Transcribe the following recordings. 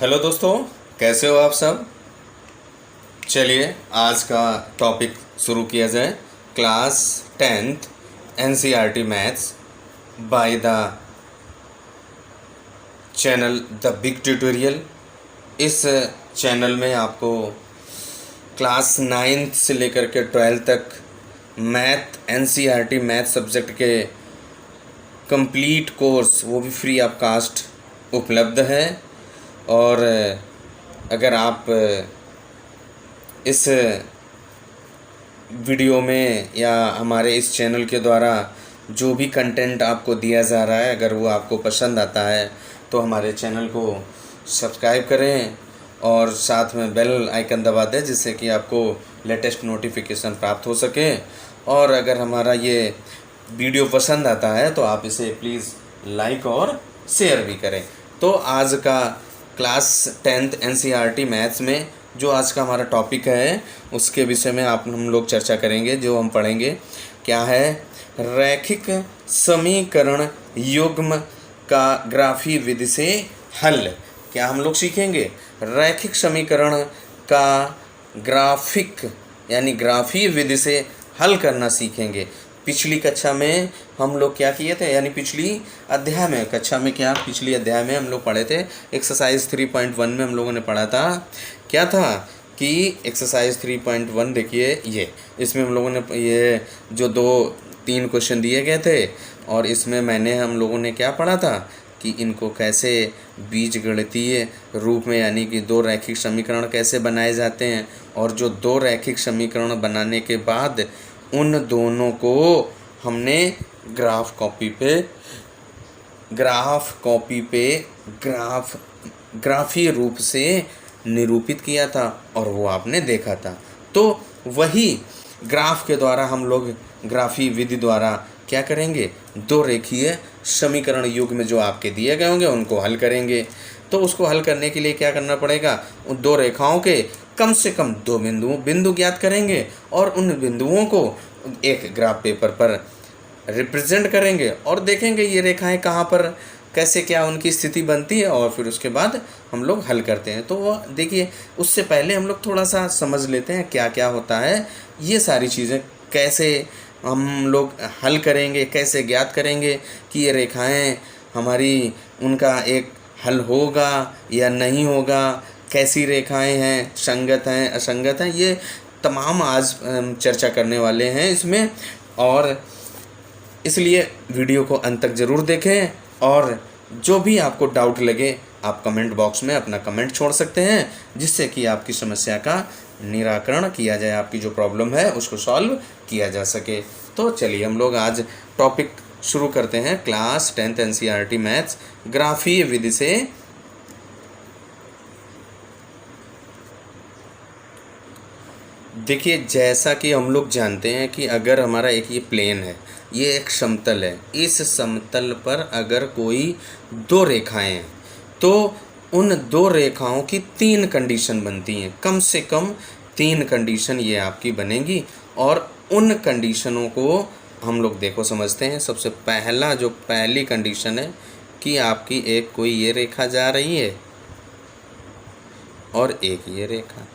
Hello दोस्तों, कैसे हो आप सब। चलिए आज का टॉपिक शुरू किया जाए। Class 10th NCERT maths by the channel the big tutorial. इस चैनल में आपको क्लास 9th से लेकर के 12th तक एनसीईआरटी मैथ सब्जेक्ट के कंप्लीट कोर्स, वो भी फ्री ऑफ कास्ट उपलब्ध है। और अगर आप इस वीडियो में या हमारे इस चैनल के द्वारा जो भी कंटेंट आपको दिया जा रहा है, अगर वो आपको पसंद आता है तो हमारे चैनल को सब्सक्राइब करें और साथ में बेल आइकन दबा दें, जिससे कि आपको लेटेस्ट नोटिफिकेशन प्राप्त हो सके। और अगर हमारा ये वीडियो पसंद आता है तो आप इसे प्लीज़ लाइक और शेयर भी करें। तो आज का क्लास 10th एनसीईआरटी मैथ्स में जो आज का हमारा टॉपिक है, उसके विषय में हम लोग चर्चा करेंगे। जो हम पढ़ेंगे क्या है, रैखिक समीकरण युग्म का ग्राफी विधि से हल। क्या हम लोग सीखेंगे, रैखिक समीकरण का ग्राफिक यानी ग्राफी विधि से हल करना सीखेंगे। पिछली कक्षा में हम लोग क्या किए थे, यानी पिछली अध्याय में हम लोग पढ़े थे एक्सरसाइज 3.1 में हम लोगों ने पढ़ा था। क्या था कि एक्सरसाइज 3.1 देखिए, ये इसमें हम लोगों ने ये जो 2-3 क्वेश्चन दिए गए थे, और इसमें हम लोगों ने क्या पढ़ा था कि इनको कैसे बीजगणितीय रूप में, यानी कि 2 रैखिक समीकरण कैसे बनाए जाते हैं, और जो 2 रैखिक समीकरण बनाने के बाद उन दोनों को हमने ग्राफ कॉपी पे ग्राफी रूप से निरूपित किया था, और वो आपने देखा था। तो वही ग्राफ के द्वारा हम लोग ग्राफी विधि द्वारा क्या करेंगे, 2 रेखीय समीकरण युग्म में जो आपके दिए गए होंगे उनको हल करेंगे। तो उसको हल करने के लिए क्या करना पड़ेगा, उन 2 रेखाओं के कम से कम 2 बिंदु ज्ञात करेंगे, और उन बिंदुओं को एक ग्राफ पेपर पर रिप्रेजेंट करेंगे और देखेंगे ये रेखाएं कहाँ पर कैसे क्या उनकी स्थिति बनती है, और फिर उसके बाद हम लोग हल करते हैं। तो वो देखिए, उससे पहले हम लोग थोड़ा सा समझ लेते हैं क्या क्या होता है, ये सारी चीज़ें कैसे हम लोग हल करेंगे, कैसे ज्ञात करेंगे कि ये रेखाएं हमारी, उनका एक हल होगा या नहीं होगा, कैसी रेखाएं हैं, संगत हैं असंगत हैं, ये तमाम आज चर्चा करने वाले हैं इसमें। और इसलिए वीडियो को अंत तक ज़रूर देखें, और जो भी आपको डाउट लगे आप कमेंट बॉक्स में अपना कमेंट छोड़ सकते हैं, जिससे कि आपकी समस्या का निराकरण किया जाए, आपकी जो प्रॉब्लम है उसको सॉल्व किया जा सके। तो चलिए हम लोग आज टॉपिक शुरू करते हैं। क्लास 10th एनसीईआरटी मैथ्स ग्राफीय विधि से। देखिए, जैसा कि हम लोग जानते हैं कि अगर हमारा एक ये प्लेन है, ये एक समतल है, इस समतल पर अगर कोई 2 रेखाएं हैं तो उन 2 रेखाओं की 3 कंडीशन बनती हैं, कम से कम 3 कंडीशन ये आपकी बनेगी। और उन कंडीशनों को हम लोग देखो समझते हैं। सबसे पहली कंडीशन है कि आपकी एक कोई ये रेखा जा रही है और एक ये रेखा,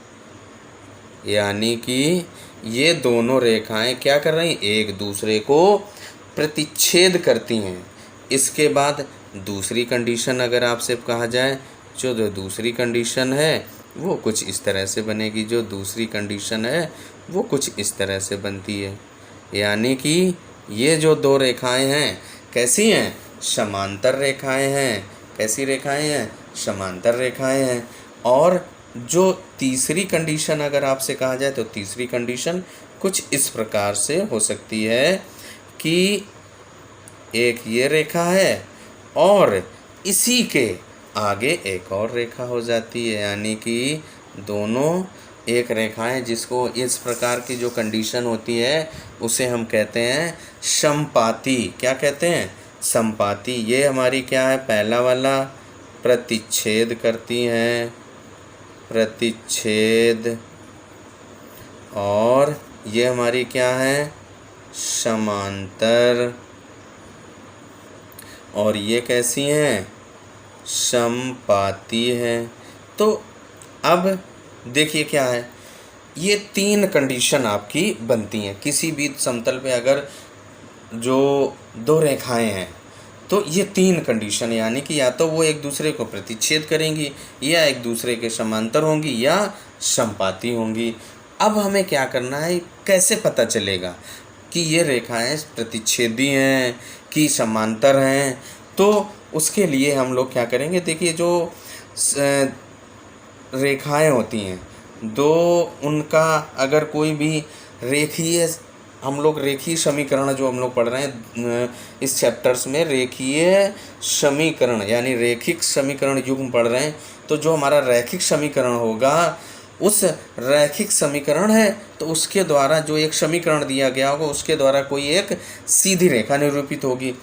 यानी कि ये दोनों रेखाएं क्या कर रही हैं, एक दूसरे को प्रतिच्छेद करती हैं। इसके बाद दूसरी कंडीशन अगर आपसे कहा जाए, जो दूसरी कंडीशन है वो कुछ इस तरह से बनेगी, जो दूसरी कंडीशन है वो कुछ इस तरह से बनती है। यानी कि ये जो 2 रेखाएं हैं कैसी हैं, समांतर रेखाएं हैं। कैसी रेखाएं हैं, समांतर रेखाएं हैं। और जो तीसरी कंडीशन अगर आपसे कहा जाए, तो तीसरी कंडीशन कुछ इस प्रकार से हो सकती है कि एक ये रेखा है और इसी के आगे एक और रेखा हो जाती है, यानी कि दोनों एक रेखाएं, जिसको इस प्रकार की जो कंडीशन होती है उसे हम कहते हैं समपाती। क्या कहते हैं, समपाती। ये हमारी क्या है, पहला वाला प्रतिच्छेद करती हैं, प्रतिच्छेद, और ये हमारी क्या है, समांतर। और ये कैसी हैं, समपाती है। तो अब देखिए क्या है, ये 3 कंडीशन आपकी बनती हैं किसी भी समतल पे। अगर जो 2 रेखाएं हैं तो ये 3 कंडीशन, यानी कि या तो वो एक दूसरे को प्रतिच्छेद करेंगी, या एक दूसरे के समांतर होंगी, या समपाती होंगी। अब हमें क्या करना है, कैसे पता चलेगा कि ये रेखाएं प्रतिच्छेदी हैं कि समांतर हैं? तो उसके लिए हम लोग क्या करेंगे, देखिए जो रेखाएं होती हैं दो, उनका अगर कोई भी रेखीय, हम लोग रेखीय समीकरण जो हम लोग पढ़ रहे हैं इस चैप्टर्स में, रेखीय समीकरण यानी रैखिक समीकरण युग्म पढ़ रहे हैं। तो जो हमारा रैखिक समीकरण होगा, उस रैखिक समीकरण है तो उसके द्वारा जो एक समीकरण दिया गया होगा उसके द्वारा कोई एक सीधी रेखा निरूपित होगी।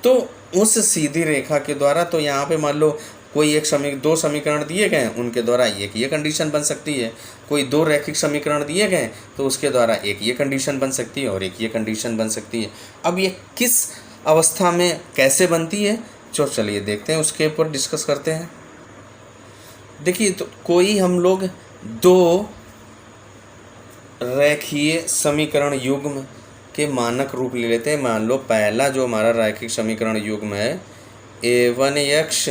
तो उस सीधी रेखा के द्वारा, तो यहाँ पे मान लो कोई दो समीकरण दिए गए हैं, उनके द्वारा एक ये कंडीशन बन सकती है। कोई 2 रैखिक समीकरण दिए गए तो उसके द्वारा एक ये कंडीशन बन सकती है और एक ये कंडीशन बन सकती है। अब ये किस अवस्था में कैसे बनती है, तो चलिए देखते हैं, उसके ऊपर डिस्कस करते हैं। देखिए, तो कोई हम लोग 2 रेखीय समीकरण युग्म के मानक रूप ले लेते हैं। मान लो पहला जो हमारा रैखिक समीकरण युग्म है, a1x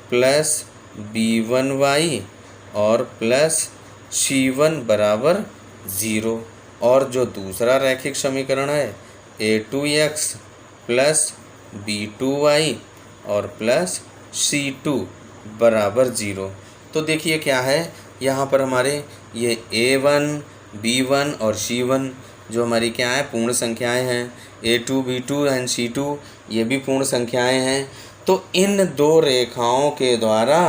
प्लस b1y और प्लस c1 बराबर 0। और जो दूसरा रैखिक समीकरण है, a2x प्लस b2y और प्लस c2 बराबर 0। तो देखिए क्या है, यहाँ पर हमारे ये a1, b1 और c1 जो हमारी क्या है, पूर्ण संख्याएं हैं। a2, b2 एंड c2 ये भी पूर्ण संख्याएं हैं। तो इन 2 रेखाओं के द्वारा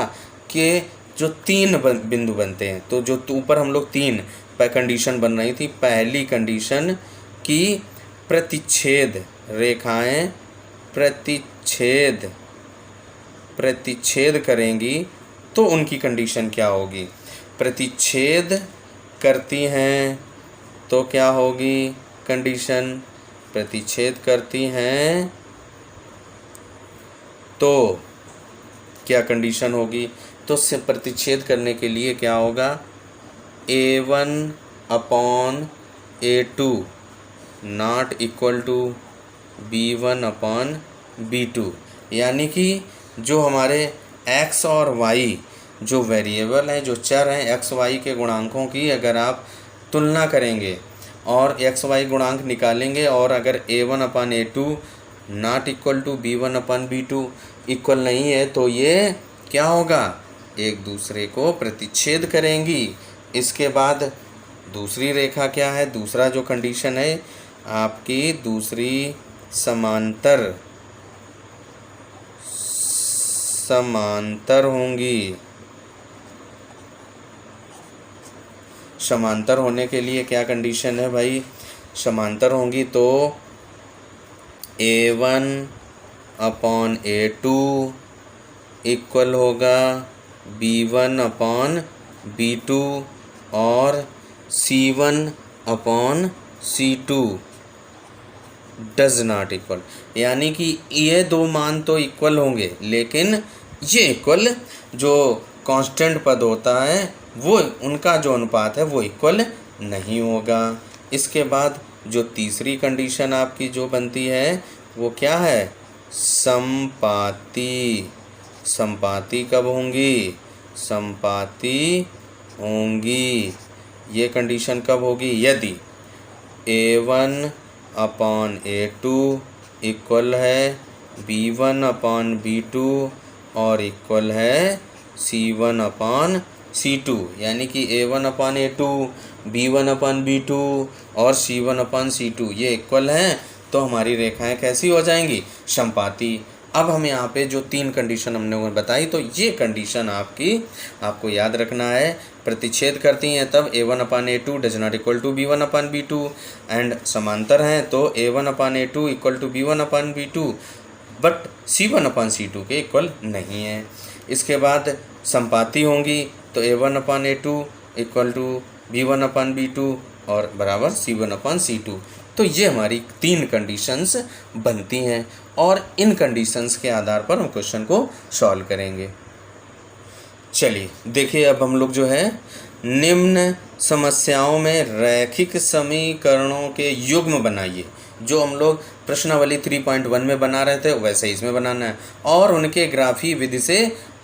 के जो 3 बिंदु बनते हैं, तो जो ऊपर हम लोग 3 कंडीशन बन रही थी। पहली कंडीशन की प्रतिच्छेद रेखाएं प्रतिच्छेद करेंगी तो उनकी कंडीशन क्या होगी, प्रतिच्छेद करती हैं तो क्या होगी कंडीशन, प्रतिच्छेद करती हैं तो क्या कंडीशन होगी। तो से प्रतिच्छेद करने के लिए क्या होगा, a1 upon a2 not equal to b1 upon b2। यानी कि जो हमारे x और y जो वेरिएबल हैं, जो चर हैं, x y के गुणांकों की अगर आप तुलना करेंगे और x y गुणांक निकालेंगे, और अगर a1 upon a2 not equal to b1 upon b2 equal नहीं है, तो ये क्या होगा, एक दूसरे को प्रतिच्छेद करेंगी। इसके बाद दूसरी रेखा क्या है, दूसरा जो कंडीशन है आपकी, दूसरी समांतर होंगी। समांतर होने के लिए क्या कंडीशन है भाई, समांतर होंगी तो a1 अपॉन a2 इक्वल होगा b1 अपॉन b2 और c1 upon c2 does not equal. यानी कि ये 2 मान तो इक्वल होंगे, लेकिन ये इक्वल जो कांस्टेंट पद होता है वो, उनका जो अनुपात है वो इक्वल नहीं होगा। इसके बाद जो तीसरी कंडीशन आपकी जो बनती है वो क्या है, समपाती। समपाती कब होंगी, समपाती होंगी। ये कंडीशन कब होगी, यदि a1 अपॉन a2 इक्वल है b1 अपॉन b2 और इक्वल है c1 अपॉन c2। यानी कि a1 upon a2, b1 upon b2 और c1 अपॉन c2 ये इक्वल हैं, तो हमारी रेखाएं कैसी हो जाएंगी, समपाती। अब हम यहाँ पे जो 3 कंडीशन हमने बताई, तो ये कंडीशन आपको याद रखना है। प्रतिच्छेद करती हैं तब a1 upon a2 does not equal to b1 upon b2, and समांतर हैं तो a1 upon a2 equal to b1 upon b2, but c1 upon c2 के इक्वल नहीं है। इसके बाद समपाती होंगी तो a1 upon a2 equal to b1 upon b2 और बराबर c1 अपॉन c2। तो ये हमारी 3 कंडीशंस बनती हैं और इन कंडीशंस के आधार पर हम क्वेश्चन को सॉल्व करेंगे। चलिए देखिए, अब हम लोग जो है निम्न समस्याओं में रैखिक समीकरणों के युग्म बनाइए। जो हम लोग प्रश्नावली 3.1 में बना रहे थे वैसे ही इसमें बनाना है, और उनके ग्राफी विधि से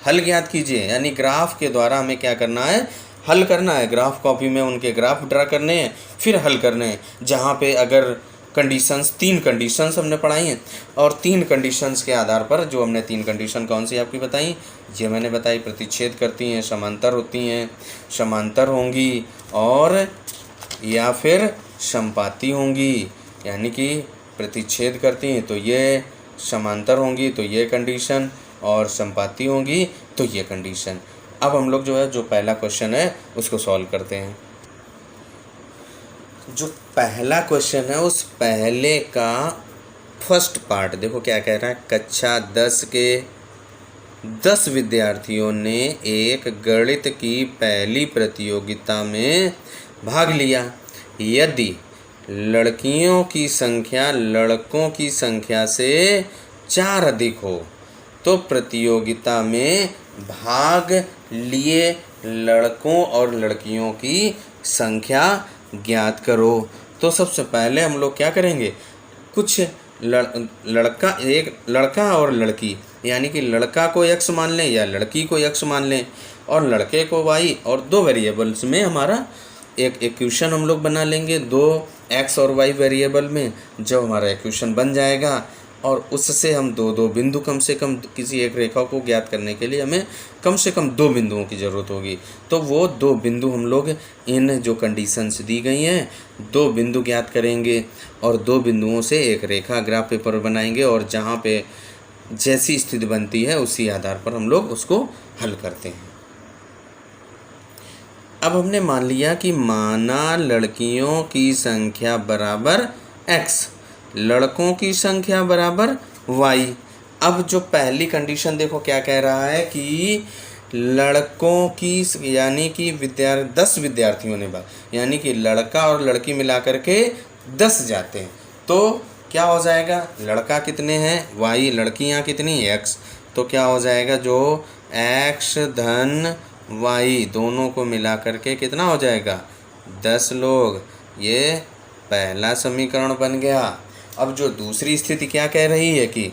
हल ज्ञात कीजिए। यानी ग्राफ के द्वारा हमें क्या करना है, हल करना है। ग्राफ कॉपी में उनके ग्राफ ड्रा करने हैं, फिर हल करने हैं। जहाँ पे अगर कंडीशंस, 3 कंडीशंस हमने पढ़ाई हैं, और 3 कंडीशंस के आधार पर जो हमने 3 कंडीशन कौन सी आपकी बताई, ये मैंने बताई। प्रतिच्छेद करती हैं, समांतर होती हैं, समांतर होंगी, और या फिर समपाती होंगी। यानी कि प्रतिच्छेद करती हैं तो ये, समांतर होंगी तो ये कंडीशन, और समपाती होंगी तो ये कंडीशन। अब हम लोग जो है, जो पहला क्वेश्चन है उसको सॉल्व करते हैं। जो पहला क्वेश्चन है उस पहले का फर्स्ट पार्ट देखो क्या कह रहा है। कक्षा 10 के 10 विद्यार्थियों ने एक गणित की पहली प्रतियोगिता में भाग लिया। यदि लड़कियों की संख्या लड़कों की संख्या से 4 अधिक हो तो प्रतियोगिता में भाग लिए लड़कों और लड़कियों की संख्या ज्ञात करो। तो सबसे पहले हम लोग क्या करेंगे, कुछ एक लड़का और लड़की, यानी कि लड़का को x मान लें या लड़की को x मान लें, और लड़के को y, और 2 वेरिएबल्स में हमारा एक इक्वेशन हम लोग बना लेंगे। 2 x और y वेरिएबल में जब हमारा इक्वेशन बन जाएगा, और उससे हम 2 बिंदु, कम से कम किसी एक रेखा को ज्ञात करने के लिए हमें कम से कम 2 बिंदुओं की ज़रूरत होगी। तो वो 2 बिंदु हम लोग इन जो कंडीशंस दी गई हैं 2 बिंदु ज्ञात करेंगे, और 2 बिंदुओं से एक रेखा ग्राफ पेपर बनाएंगे, और जहाँ पे जैसी स्थिति बनती है उसी आधार पर हम लोग उसको हल करते हैं। अब हमने मान लिया कि माना लड़कियों की संख्या बराबर x, लड़कों की संख्या बराबर y। अब जो पहली कंडीशन देखो क्या कह रहा है कि लड़कों की, यानी कि 10 विद्यार्थियों ने यानी कि लड़का और लड़की मिला करके 10 जाते हैं। तो क्या हो जाएगा, लड़का कितने हैं y, लड़कियां कितनी x। तो क्या हो जाएगा, जो x धन y दोनों को मिला करके कितना हो जाएगा, 10 लोग। ये पहला समीकरण बन गया। अब जो दूसरी स्थिति क्या कह रही है कि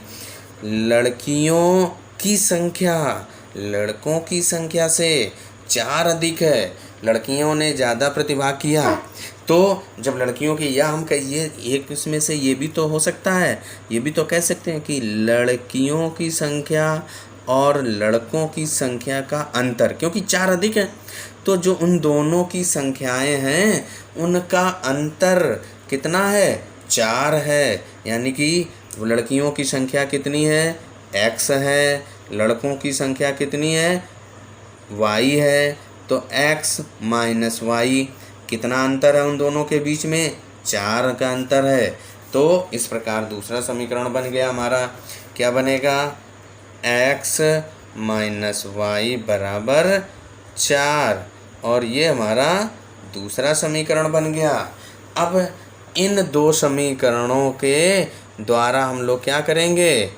लड़कियों की संख्या लड़कों की संख्या से 4 अधिक है, लड़कियों ने ज़्यादा प्रतिभाग किया। तो जब लड़कियों की, या हम कहिए एक इसमें से ये भी तो हो सकता है, ये भी तो कह सकते हैं कि लड़कियों की संख्या और लड़कों की संख्या का अंतर, क्योंकि 4 अधिक है तो जो उन दोनों की संख्याएं हैं उनका अंतर कितना है, 4 है। यानी कि लड़कियों की संख्या कितनी है, x है, लड़कों की संख्या कितनी है, y है। तो x माइनस y, कितना अंतर है उन दोनों के बीच में, 4 का अंतर है। तो इस प्रकार दूसरा समीकरण बन गया हमारा। क्या बनेगा, x माइनस y बराबर 4, और ये हमारा दूसरा समीकरण बन गया। अब इन 2 समीकरणों के द्वारा हम लोग क्या करेंगे,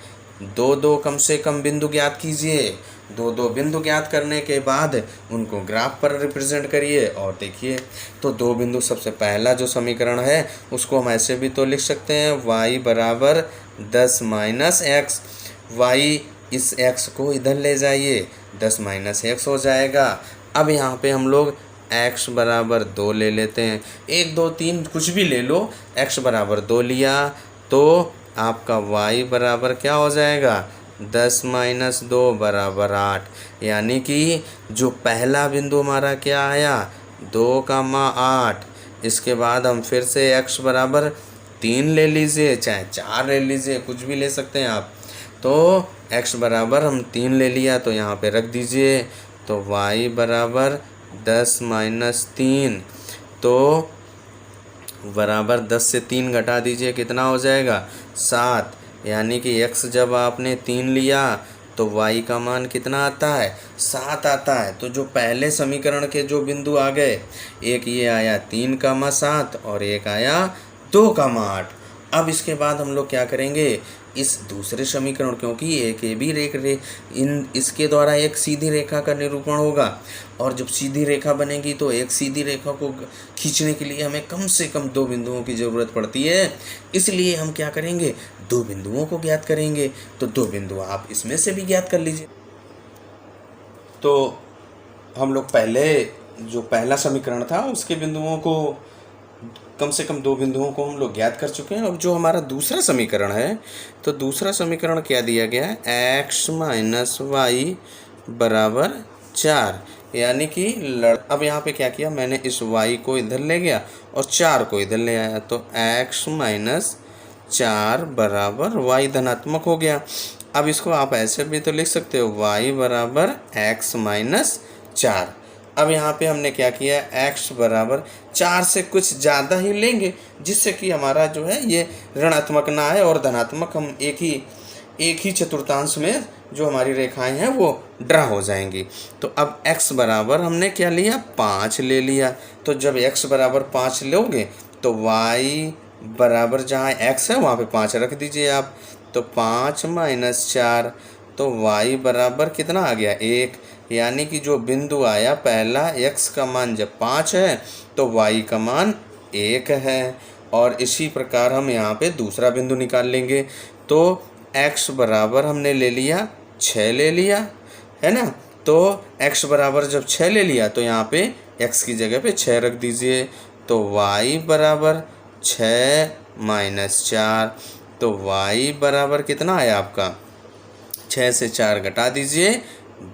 2 कम से कम बिंदु ज्ञात कीजिए। 2 बिंदु ज्ञात करने के बाद उनको ग्राफ पर रिप्रेजेंट करिए, और देखिए तो 2 बिंदु, सबसे पहला जो समीकरण है उसको हम ऐसे भी तो लिख सकते हैं, y बराबर 10 माइनस एक्स। y, इस x को इधर ले जाइए, 10 माइनस एक्स हो जाएगा। अब यहाँ पे हम लोग x बराबर 2 ले लेते हैं, 1 2 3 कुछ भी ले लो, x बराबर 2 लिया तो आपका y बराबर क्या हो जाएगा, 10 माइनस 2 बराबर 8। यानी कि जो पहला बिंदु हमारा क्या आया, 2,8। इसके बाद हम फिर से x बराबर 3 ले लीजिए, चाहे 4 ले लीजिए, कुछ भी ले सकते हैं आप। तो x बराबर हम 3 ले लिया तो यहाँ पे रख दीजिए। तो y बराबर 10 माइनस 3, तो बराबर 10 से 3 घटा दीजिए, कितना हो जाएगा, 7। यानी कि x जब आपने 3 लिया तो y का मान कितना आता है, 7 आता है। तो जो पहले समीकरण के जो बिंदु आ गए, एक ये आया 3,7 और एक आया 2,8। अब इसके बाद हम लोग क्या करेंगे, इस दूसरे समीकरण, क्योंकि एक ये भी इसके द्वारा एक सीधी रेखा का निरूपण होगा, और जब सीधी रेखा बनेगी तो एक सीधी रेखा को खींचने के लिए हमें कम से कम दो बिंदुओं की ज़रूरत पड़ती है। इसलिए हम क्या करेंगे, दो बिंदुओं को ज्ञात करेंगे। तो दो बिंदु आप इसमें से भी ज्ञात कर लीजिए। तो हम लोग पहले जो पहला समीकरण था उसके बिंदुओं को, कम से कम दो बिंदुओं को हम लोग ज्ञात कर चुके हैं। अब जो हमारा दूसरा समीकरण है, तो दूसरा समीकरण क्या दिया गया है, x माइनस वाई बराबर 4, यानी कि अब यहाँ पे क्या किया मैंने, इस y को इधर ले गया और 4 को इधर ले आया, तो x माइनस 4 बराबर y धनात्मक हो गया। अब इसको आप ऐसे भी तो लिख सकते हो, y बराबर x माइनस 4। अब यहाँ पे हमने क्या किया, x बराबर 4 से कुछ ज़्यादा ही लेंगे, जिससे कि हमारा जो है ये ऋणात्मक ना आए और धनात्मक, हम एक ही चतुर्थांश में जो हमारी रेखाएं हैं वो ड्रा हो जाएंगी। तो अब x बराबर हमने क्या लिया, 5 ले लिया। तो जब x बराबर 5 लोगे तो y बराबर जहाँ x है वहाँ पे 5 रख दीजिए आप। तो 5 माइनस 4, तो y बराबर कितना आ गया, 1। यानी कि जो बिंदु आया पहला, x का मान जब 5 है तो y का मान 1 है। और इसी प्रकार हम यहाँ पे दूसरा बिंदु निकाल लेंगे। तो x बराबर हमने ले लिया 6 ले लिया, है ना। तो x बराबर जब 6 ले लिया तो यहाँ पे x की जगह पे 6 रख दीजिए। तो y बराबर 6 माइनस 4, तो y बराबर कितना आया आपका, 6 से 4 घटा दीजिए,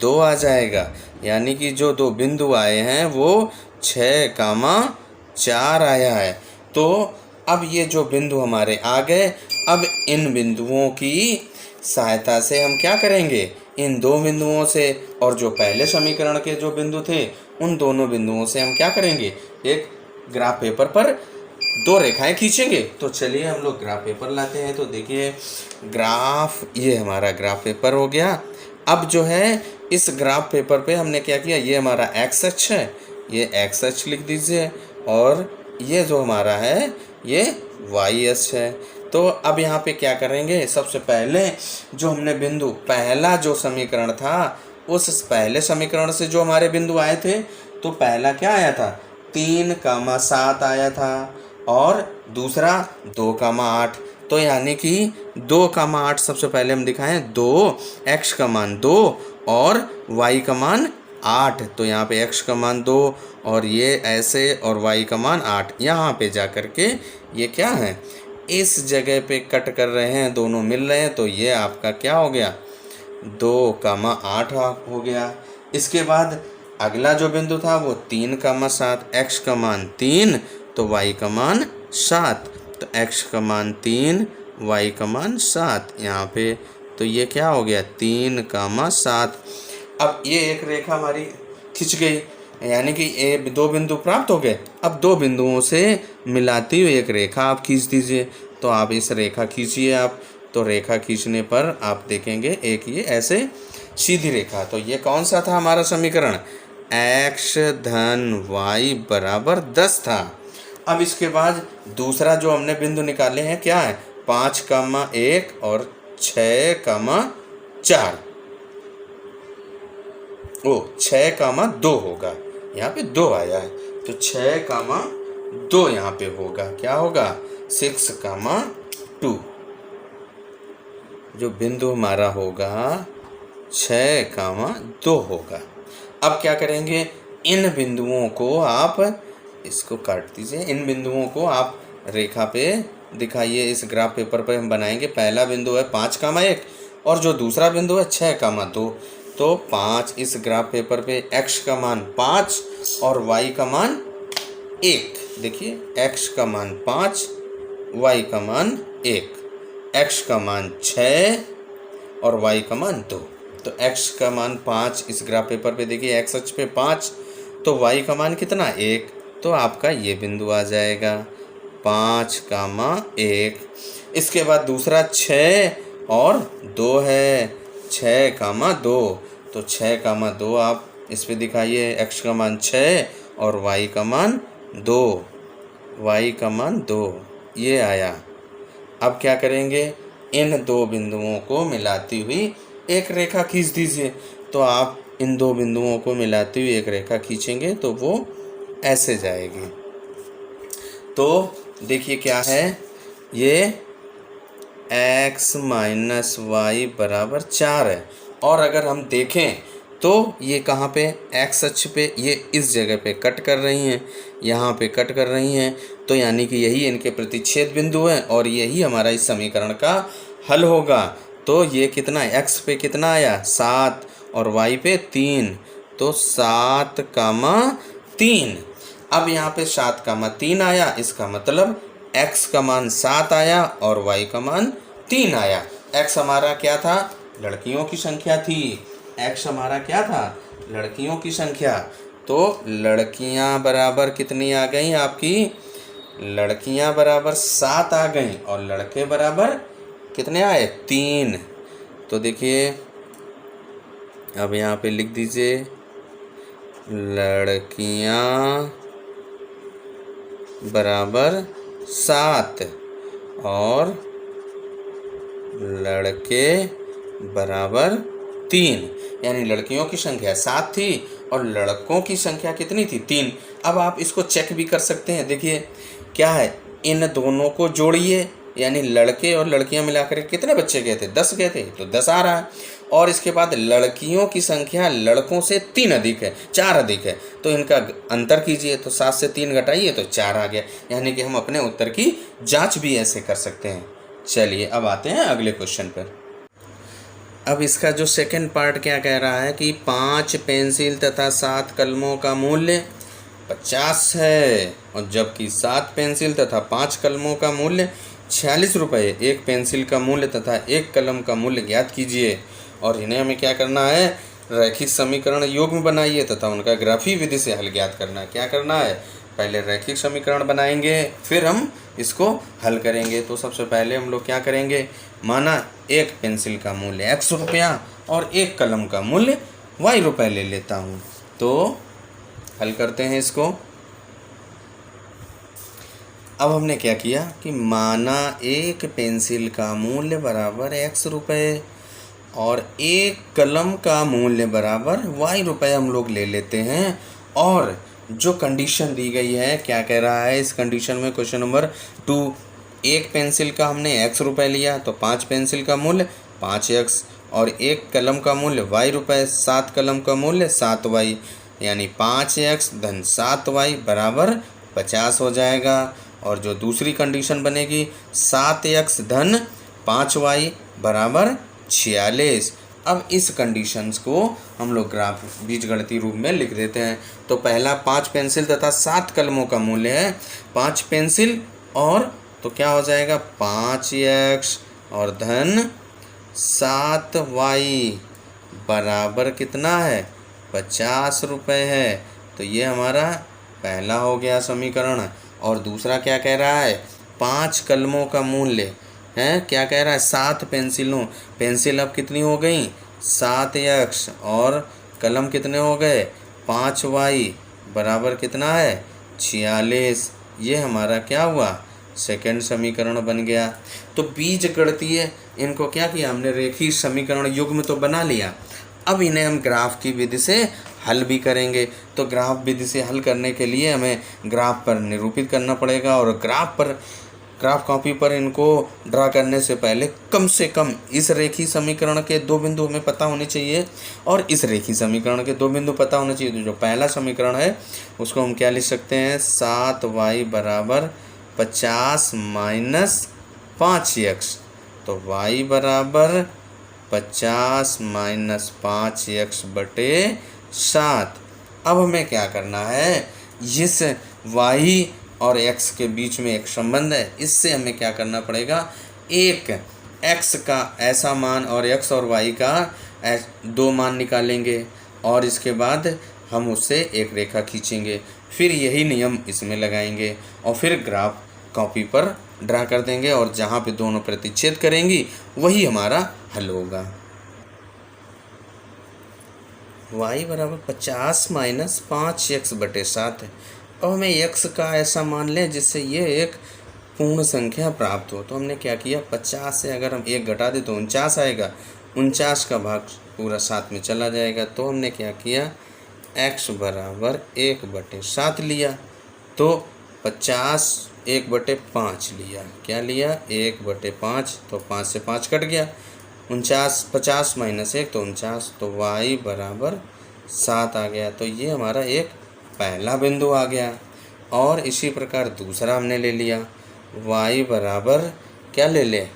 2 आ जाएगा। यानी कि जो दो बिंदु आए हैं वो 6,4 आया है। तो अब ये जो बिंदु हमारे आ गए, अब इन बिंदुओं की सहायता से हम क्या करेंगे, इन दो बिंदुओं से और जो पहले समीकरण के जो बिंदु थे उन दोनों बिंदुओं से हम क्या करेंगे, एक ग्राफ पेपर पर दो रेखाएं खींचेंगे। तो चलिए हम लोग ग्राफ पेपर लाते हैं। तो देखिए ग्राफ, ये हमारा ग्राफ पेपर हो गया। अब जो है इस ग्राफ पेपर पे हमने क्या किया, ये हमारा एक्स अक्ष है, ये एक्स अक्ष लिख दीजिए, और ये जो हमारा है ये वाई अक्ष है। तो अब यहाँ पे क्या करेंगे, सबसे पहले जो हमने बिंदु, पहला जो समीकरण था उस पहले समीकरण से जो हमारे बिंदु आए थे, तो पहला क्या आया था, 3,7 आया था, और दूसरा 2,8। तो यानी कि 2,8 सबसे पहले हम दिखाएं, 2, x का मान 2 और y का मान 8। तो यहाँ पे x का मान 2 और ये ऐसे, और y का मान 8। यहाँ पे जा कर के ये क्या है, इस जगह पे कट कर रहे हैं, दोनों मिल रहे हैं, तो ये आपका क्या हो गया, 2,8 हो गया। इसके बाद अगला जो बिंदु था वो 3,7, x का मान 3 तो y का मान 7। तो x का मान 3, y का मान 7 यहाँ पे। तो ये क्या हो गया, 3,7। अब ये एक रेखा हमारी खिंच गई, यानी कि ये दो बिंदु प्राप्त हो गए। अब दो बिंदुओं से मिलाती हुई एक रेखा आप खींच दीजिए। तो आप इस रेखा खींचिए आप। तो रेखा खींचने पर आप देखेंगे एक ये ऐसे सीधी रेखा। तो ये कौन सा था हमारा समीकरण, x धन y बराबर 10 था। अब इसके बाद दूसरा जो हमने बिंदु निकाले हैं क्या है, 5,1 और 6,4। 6,2 होगा, यहाँ पे 2 आया है, तो 6,2 यहाँ पे होगा, क्या होगा, 6,2। जो बिंदु हमारा होगा 6,2 होगा। अब क्या करेंगे, इन बिंदुओं को आप, इसको काट दीजिए, इन बिंदुओं को आप रेखा पे दिखाइए। इस ग्राफ पेपर पे हम बनाएंगे। पहला बिंदु है 5,1 और जो दूसरा बिंदु है 6,2। तो 5 इस ग्राफ पेपर पे x का मान 5 और y का मान 1। देखिए x का मान 5, y का मान 1, x का मान 6 और y का मान 2। तो x का मान 5 इस ग्राफ पेपर पे देखिए, x अक्ष पे 5, तो y का मान कितना, 1। तो आपका ये बिंदु आ जाएगा 5,1। इसके बाद दूसरा 6 और 2 है, 6,2। तो 6,2 आप इस पे दिखाइए, x का मान 6 और y का मान 2, y का मान 2, ये आया। अब क्या करेंगे, इन दो बिंदुओं को मिलाती हुई एक रेखा खींच दीजिए। तो आप इन दो बिंदुओं को मिलाती हुई एक रेखा खींचेंगे तो वो ऐसे जाएगी। तो देखिए क्या है, ये x माइनस वाई बराबर 4 है। और अगर हम देखें तो ये कहाँ पे, x अक्ष पे, ये इस जगह पे कट कर रही हैं, यहाँ पे कट कर रही हैं। तो यानी कि यही इनके प्रतिच्छेद बिंदु हैं और यही हमारा इस समीकरण का हल होगा। तो ये कितना, x पे कितना आया 7 और y पे 3, तो 7,3। अब यहाँ पे 7,3 आया, इसका मतलब x का मान 7 आया और y का मान 3 आया। x हमारा क्या था, लड़कियों की संख्या थी। x हमारा क्या था, लड़कियों की संख्या। तो लड़कियां बराबर कितनी आ गई आपकी, लड़कियां बराबर 7 आ गई और लड़के बराबर कितने आए, 3। तो देखिए अब यहाँ पे लिख दीजिए, लड़कियां बराबर 7 और लड़के बराबर 3। यानी लड़कियों की संख्या 7 थी और लड़कों की संख्या कितनी थी, 3। अब आप इसको चेक भी कर सकते हैं। देखिए क्या है, इन दोनों को जोड़िए, यानी लड़के और लड़कियां मिलाकर कितने बच्चे गए थे, 10 गए थे, तो 10 आ रहा है। और इसके बाद लड़कियों की संख्या लड़कों से 3 अधिक है, 4 अधिक है। तो इनका अंतर कीजिए, तो 7 से 3 घटाइए तो 4 आ गया। यानी कि हम अपने उत्तर की जांच भी ऐसे कर सकते हैं। चलिए अब आते हैं अगले क्वेश्चन पर। अब इसका जो सेकंड पार्ट क्या कह रहा है कि 5 पेंसिल तथा 7 कलमों का मूल्य 50 है, और जबकि 7 पेंसिल तथा 5 कलमों का मूल्य 46 रुपये। एक पेंसिल का मूल्य तथा एक कलम का मूल्य ज्ञात कीजिए। और इन्हें हमें क्या करना है, रैखिक समीकरण युग्म बनाइए तथा उनका ग्राफी विधि से हल ज्ञात करना है। क्या करना है, पहले रैखिक समीकरण बनाएंगे, फिर हम इसको हल करेंगे। तो सबसे पहले हम लोग क्या करेंगे, माना एक पेंसिल का मूल्य x रुपया और एक कलम का मूल्य y रुपये ले लेता हूँ। तो हल करते हैं इसको। अब हमने क्या किया कि माना एक पेंसिल का मूल्य बराबर x रुपये और एक कलम का मूल्य बराबर y रुपये हम लोग ले लेते हैं। और जो कंडीशन दी गई है, क्या कह रहा है इस कंडीशन में, क्वेश्चन नंबर 2, एक पेंसिल का हमने x रुपये लिया तो 5 पेंसिल का मूल्य 5x और एक कलम का मूल्य y रुपये, 7 कलम का मूल्य 7y, यानी 5x धन 7y बराबर 50 हो जाएगा। और जो दूसरी कंडीशन बनेगी 7x धन 5y बराबर 46। अब इस कंडीशंस को हम लोग ग्राफ बीजगणितीय रूप में लिख देते हैं। तो पहला 5 पेंसिल तथा 7 कलमों का मूल्य है 5 पेंसिल, और तो क्या हो जाएगा 5x और धन 7y बराबर कितना है, 50 रुपये है। तो ये हमारा पहला हो गया समीकरण। और दूसरा क्या कह रहा है, 5 कलमों का मूल्य है, क्या कह रहा है, 7 पेंसिल अब कितनी हो गई 7x और कलम कितने हो गए 5y बराबर कितना है 46। ये हमारा क्या हुआ, सेकंड समीकरण बन गया। तो बीजगणितीय इनको क्या किया हमने, रेखीय समीकरण युग्म तो बना लिया। अब इन्हें हम ग्राफ की विधि से हल भी करेंगे। तो ग्राफ विधि से हल करने के लिए हमें ग्राफ पर निरूपित करना पड़ेगा, और ग्राफ कॉपी पर इनको ड्रा करने से पहले कम से कम इस रेखीय समीकरण के 2 बिंदु हमें पता होने चाहिए और इस रेखीय समीकरण के 2 बिंदु पता होने चाहिए। तो जो पहला समीकरण है उसको हम क्या लिख सकते हैं, 7y बराबर 50 माइनस 5x। तो y बराबर 50 माइनस 5x बटे 7। अब हमें क्या करना है, इस y और x के बीच में एक संबंध है, इससे हमें क्या करना पड़ेगा, एक x का ऐसा मान और x और y का 2 मान निकालेंगे और इसके बाद हम उससे एक रेखा खींचेंगे। फिर यही नियम इसमें लगाएंगे और फिर ग्राफ कॉपी पर ड्रा कर देंगे, और जहाँ पे दोनों प्रतिच्छेद करेंगी वही हमारा हल होगा। y बराबर 50 माइनस 5x बटे 7 है। अब हमें x का ऐसा मान लें जिससे ये एक पूर्ण संख्या प्राप्त हो। तो हमने क्या किया, 50 से अगर हम 1 घटा दें तो 49 आएगा, 49 का भाग पूरा 7 में चला जाएगा। तो हमने क्या किया, x बराबर 1/7 लिया। तो 50 1/5 लिया, क्या लिया 1/5, तो 5 से 5 कट गया, 49 50 - 1 तो 49, तो y बराबर 7 आ गया। तो ये हमारा एक पहला बिंदु आ गया। और इसी प्रकार दूसरा हमने ले लिया, y बराबर क्या ले लें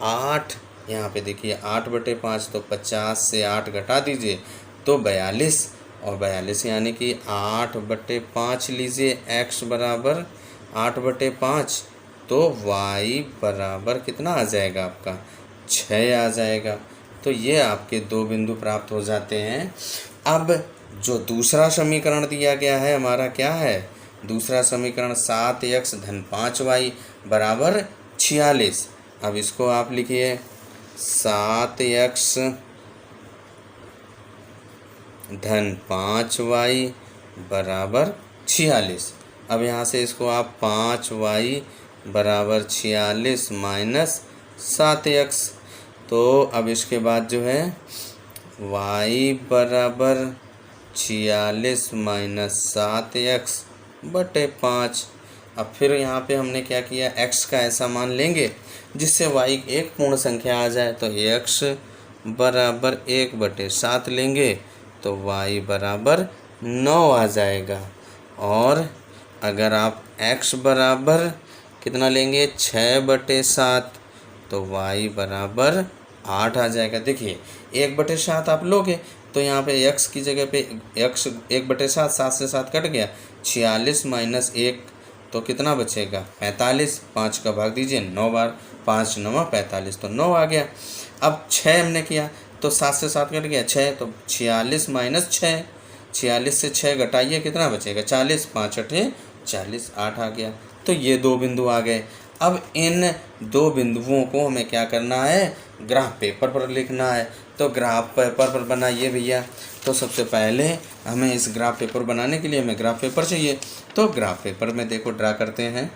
8। यहाँ पे देखिए 8/5, तो 50 से 8 घटा दीजिए तो 42, और 42 यानी कि 8/5 लीजिए, x बराबर 8/5, तो y बराबर कितना आ जाएगा आपका 6 आ जाएगा। तो ये आपके 2 बिंदु प्राप्त हो जाते हैं। अब जो दूसरा समीकरण दिया गया है हमारा क्या है, दूसरा समीकरण 7x धन 5y बराबर 46। अब इसको आप लिखिए 7x धन 5y बराबर 46। अब यहाँ से इसको आप 5y बराबर 46 माइनस 7x, तो अब इसके बाद जो है y बराबर 46 माइनस 7x बटे 5। अब फिर यहाँ पे हमने क्या किया, x का ऐसा मान लेंगे जिससे y एक पूर्ण संख्या आ जाए। तो x बराबर 1/7 लेंगे तो y बराबर 9 आ जाएगा। और अगर आप x बराबर कितना लेंगे 6/7 तो y बराबर 8 आ जाएगा। देखिए 1/7 आप लोगे तो यहाँ पे x की जगह पे x 1/7, 7 से 7 कट गया, 46 - 1 तो कितना बचेगा 45, 5 का भाग दीजिए 9 बार, 5 × 9 = 45, तो 9 आ गया। अब 6 हमने किया तो 7 से 7 कट गया 6, तो 46 - 6, 46 से 6 घटाइए कितना बचेगा 40, 5 × 8 = 40, 8 आ गया। तो ये 2 बिंदु आ गए। अब इन 2 बिंदुओं को हमें क्या करना है, ग्राफ पेपर पर लिखना है। तो ग्राफ पेपर पर बनाइए भैया। तो सबसे पहले हमें इस ग्राफ पेपर बनाने के लिए हमें ग्राफ पेपर चाहिए। तो ग्राफ पेपर में देखो ड्रा करते हैं।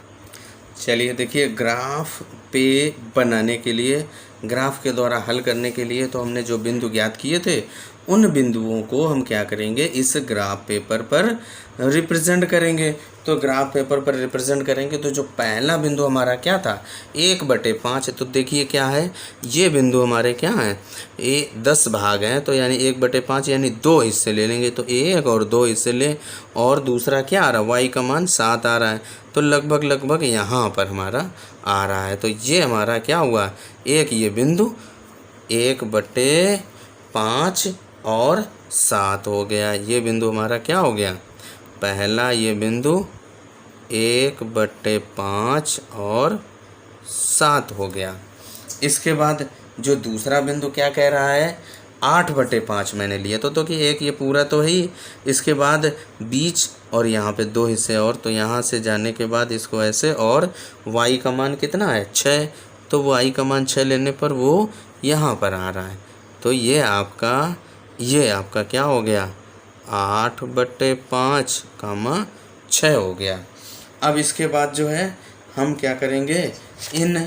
चलिए देखिए, ग्राफ पे बनाने के लिए, ग्राफ के द्वारा हल करने के लिए तो हमने जो बिंदु ज्ञात किए थे उन बिंदुओं को हम क्या करेंगे, इस ग्राफ पेपर पर रिप्रेजेंट करेंगे। तो ग्राफ पेपर पर रिप्रेजेंट करेंगे तो जो पहला बिंदु हमारा क्या था 1/5, तो देखिए क्या है, ये बिंदु हमारे क्या हैं, ये 10 भाग हैं, तो यानी 1/5 यानी 2 हिस्से ले लेंगे। तो 1 और 2 हिस्से लें। और दूसरा क्या आ रहा है, y का मान 7 आ रहा है, तो लगभग यहाँ पर हमारा आ रहा है। तो ये हमारा क्या हुआ, एक ये बिंदु 1/5 और 7 हो गया। ये बिंदु हमारा क्या हो गया, पहला ये बिंदु 1/5 और 7 हो गया। इसके बाद जो दूसरा बिंदु क्या कह रहा है, 8/5 मैंने लिया तो कि एक ये पूरा तो ही, इसके बाद बीच और यहाँ पे 2 हिस्से और, तो यहाँ से जाने के बाद इसको ऐसे, और y का मान कितना है 6, तो y का मान 6 लेने पर वो यहाँ पर आ रहा है। तो ये आपका क्या हो गया 8/5, 6 हो गया। अब इसके बाद जो है हम क्या करेंगे, इन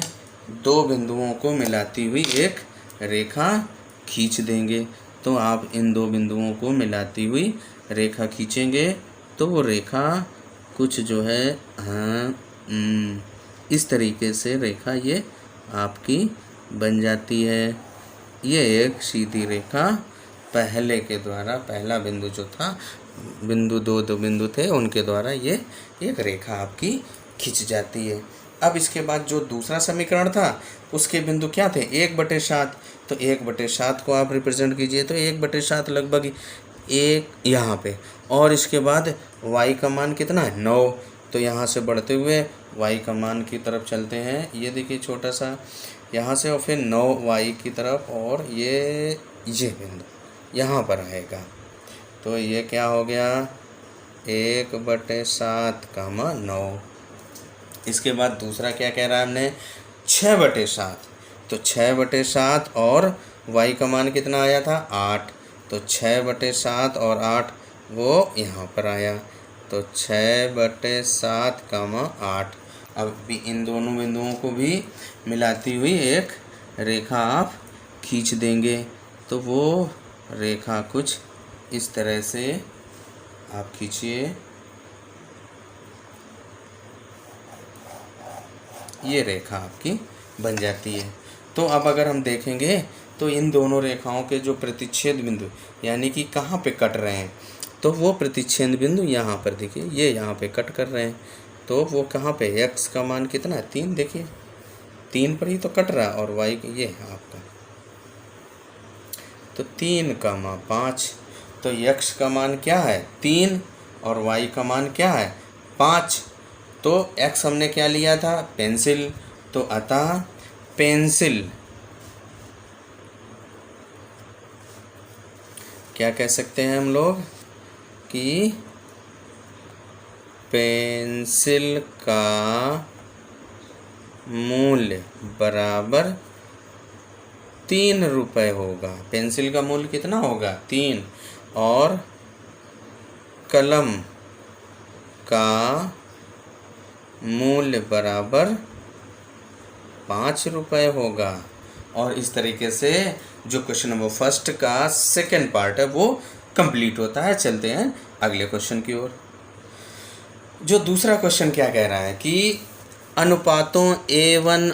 2 बिंदुओं को मिलाती हुई एक रेखा खींच देंगे। तो आप इन 2 बिंदुओं को मिलाती हुई रेखा खींचेंगे तो वो रेखा कुछ जो है इस तरीके से रेखा ये आपकी बन जाती है। ये एक सीधी रेखा पहले के द्वारा, पहला बिंदु जो था, बिंदु 2 बिंदु थे उनके द्वारा ये एक रेखा आपकी खिंच जाती है। अब इसके बाद जो दूसरा समीकरण था उसके बिंदु क्या थे 1/7, तो 1/7 को आप रिप्रेजेंट कीजिए। तो 1/7 लगभग 1 यहाँ पे, और इसके बाद y का मान कितना है 9, तो यहाँ से बढ़ते हुए y का मान की तरफ चलते हैं। ये देखिए छोटा सा यहाँ से, और फिर 9y की तरफ, और ये बिंदु यहाँ पर आएगा। तो ये क्या हो गया 1/7, 9। इसके बाद दूसरा क्या कह रहा है हमने 6/7, तो 6/7 और y का मान कितना आया था 8, तो 6/7 और 8 वो यहाँ पर आया। तो 6/7, 8, अब भी इन दोनों बिंदुओं को भी मिलाती हुई एक रेखा आप खींच देंगे, तो वो रेखा कुछ इस तरह से आप खींचिए। ये रेखा आपकी बन जाती है। तो अब अगर हम देखेंगे तो इन दोनों रेखाओं के जो प्रतिच्छेद बिंदु यानी कि कहाँ पे कट रहे हैं, तो वो प्रतिच्छेद बिंदु यहाँ पर देखिए, ये यहाँ पे कट कर रहे हैं। तो वो कहाँ पे, x का मान कितना है 3, देखिए 3 पर ही तो कट रहा है, और y ये है आपका, तो 3 का मान 5। तो x का मान क्या है 3 और y का मान क्या है 5। तो x हमने क्या लिया था पेंसिल, तो अतः पेंसिल क्या कह सकते हैं हम लोग कि पेंसिल का मूल्य बराबर 3 रुपये होगा। पेंसिल का मूल्य कितना होगा 3, और कलम का मूल्य बराबर 5 रुपये होगा। और इस तरीके से जो क्वेश्चन नंबर फर्स्ट का सेकंड पार्ट है वो कंप्लीट होता है। चलते हैं अगले क्वेश्चन की ओर। जो दूसरा क्वेश्चन क्या कह रहा है कि अनुपातों A1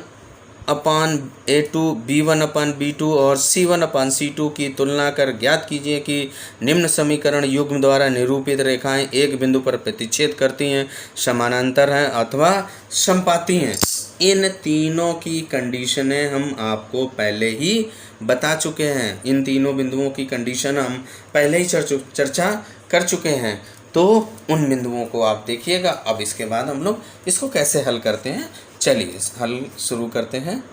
upon A2, B1 upon B2 और C1 अपान C2 की तुलना कर ज्ञात कीजिए कि निम्न समीकरण युग्म द्वारा निरूपित रेखाएं एक बिंदु पर प्रतिच्छेद करती हैं, समानांतर हैं अथवा समपाती हैं। इन तीनों की कंडीशनें हम आपको पहले ही बता चुके हैं। इन तीनों बिंदुओं की कंडीशन हम पहले ही चर्चा कर चुके हैं। तो उन बिंदुओं को आप देखिएगा। अब इसके बाद हम लोग इसको कैसे हल करते हैं, चलिए हल शुरू करते हैं।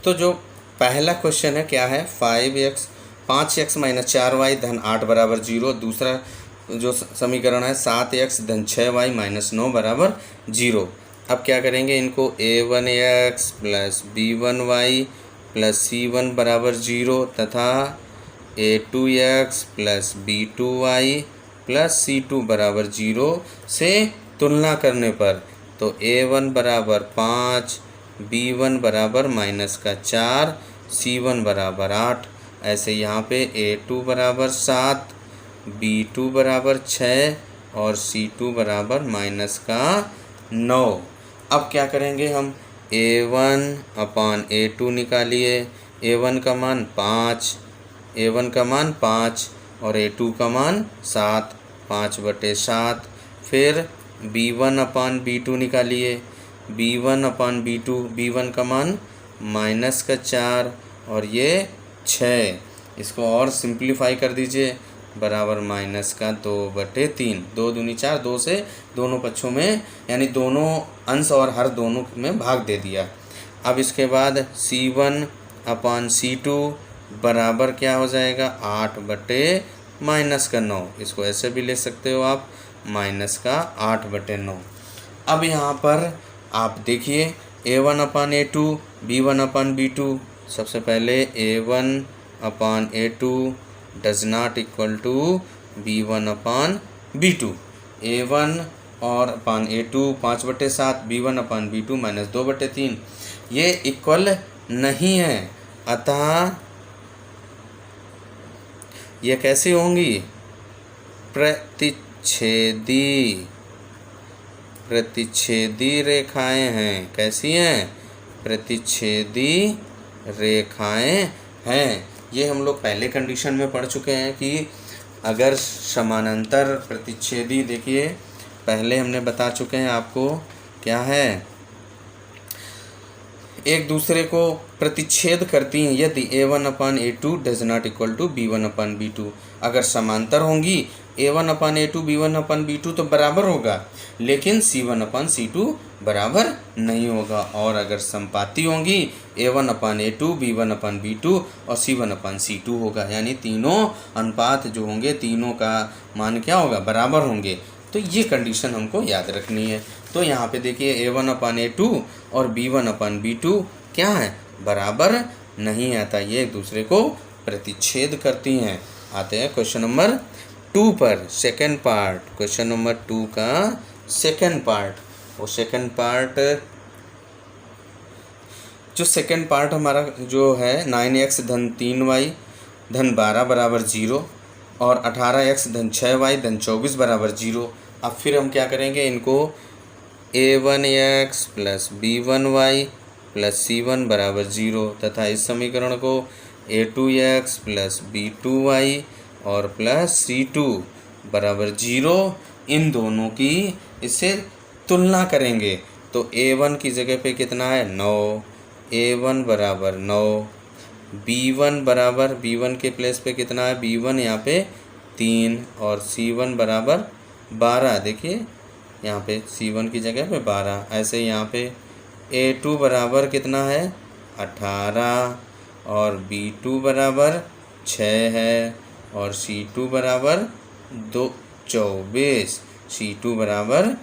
तो जो पहला क्वेश्चन है क्या है 5x माइनस 4y धन 8 बराबर 0। दूसरा जो समीकरण है 7x धन 6y माइनस 9 बराबर 0। अब क्या करेंगे, इनको a1x plus b1y plus c1 बराबर 0 तथा a2x plus b2y plus c2 बराबर 0 से तुलना करने पर तो a1 बराबर 5, b1 बराबर माइनस का 4, c1 बराबर 8। ऐसे यहाँ पे a2 बराबर 7, b2 बराबर 6 और c2 बराबर माइनस का 9। अब क्या करेंगे हम, a1 अपान a2 निकालिए। a1 का मान 5 और a2 का मान 7, 5/7। फिर b1 अपान b2 निकालिए। b1 अपान b2, b1 का मान माइनस का 4 और ये 6। इसको और सिंप्लीफाई कर दीजिए, बराबर माइनस का 2/3। 2 दूनी 4, 2 से दोनों पक्षों में यानी दोनों अंश और हर दोनों में भाग दे दिया। अब इसके बाद c1 अपान c2 बराबर क्या हो जाएगा 8/-9। इसको ऐसे भी ले सकते हो आप, माइनस का 8/9। अब यहाँ पर आप देखिए a1 upon a2, b1 upon b2। सबसे पहले a1 upon a2 does not equal to b1 upon b2। a1 और अपान a2 5/7, b1 upon b2 minus 2/3 ये इक्वल नहीं है। अतः ये कैसी होंगी, प्रतिच्छेदी रेखाएं हैं। कैसी हैं, प्रतिच्छेदी रेखाएं हैं। ये हम लोग पहले कंडीशन में पढ़ चुके हैं कि अगर समानांतर प्रतिच्छेदी, देखिए पहले हमने बता चुके हैं आपको क्या है, एक दूसरे को प्रतिच्छेद करती हैं यदि a1 upon a2 does not equal to b1 upon b2। अगर समांतर होंगी a1 upon a2 b1 upon b2 तो बराबर होगा, लेकिन c1 अपान c2 बराबर नहीं होगा। और अगर समपाती होंगी a1 upon a2 b1 upon b2 और c1 अपान c2 होगा, यानी तीनों अनुपात जो होंगे तीनों का मान क्या होगा, बराबर होंगे। तो ये कंडीशन हमको याद रखनी है। तो यहाँ पे देखिए a1 अपान a2 और b1 अपान b2 क्या है, बराबर नहीं आता, ये एक दूसरे को प्रतिच्छेद करती हैं। आते हैं क्वेश्चन नंबर 2 पर, सेकंड पार्ट। क्वेश्चन नंबर 2 का सेकंड पार्ट वो सेकंड पार्ट, जो सेकंड पार्ट हमारा जो है 9x धन 3y धन 12 बराबर 0 और 18x धन 6y धन 24 बराबर 0। अब फिर हम क्या करेंगे, इनको a1x plus b1y plus c1 बराबर 0 तथा इस समीकरण को a2x प्लस b2y और प्लस c2 बराबर 0, इन दोनों की इससे तुलना करेंगे। तो a1 की जगह पे कितना है 9, a1 बराबर 9, b1 बराबर, b1 के प्लेस पे कितना है b1 यहाँ पे 3 और c1 बराबर 12। देखिए यहाँ पे c1 की जगह पे 12। ऐसे यहाँ पे a2 बराबर कितना है 18 और b2 बराबर 6 है और c2 बराबर 24, c2 बराबर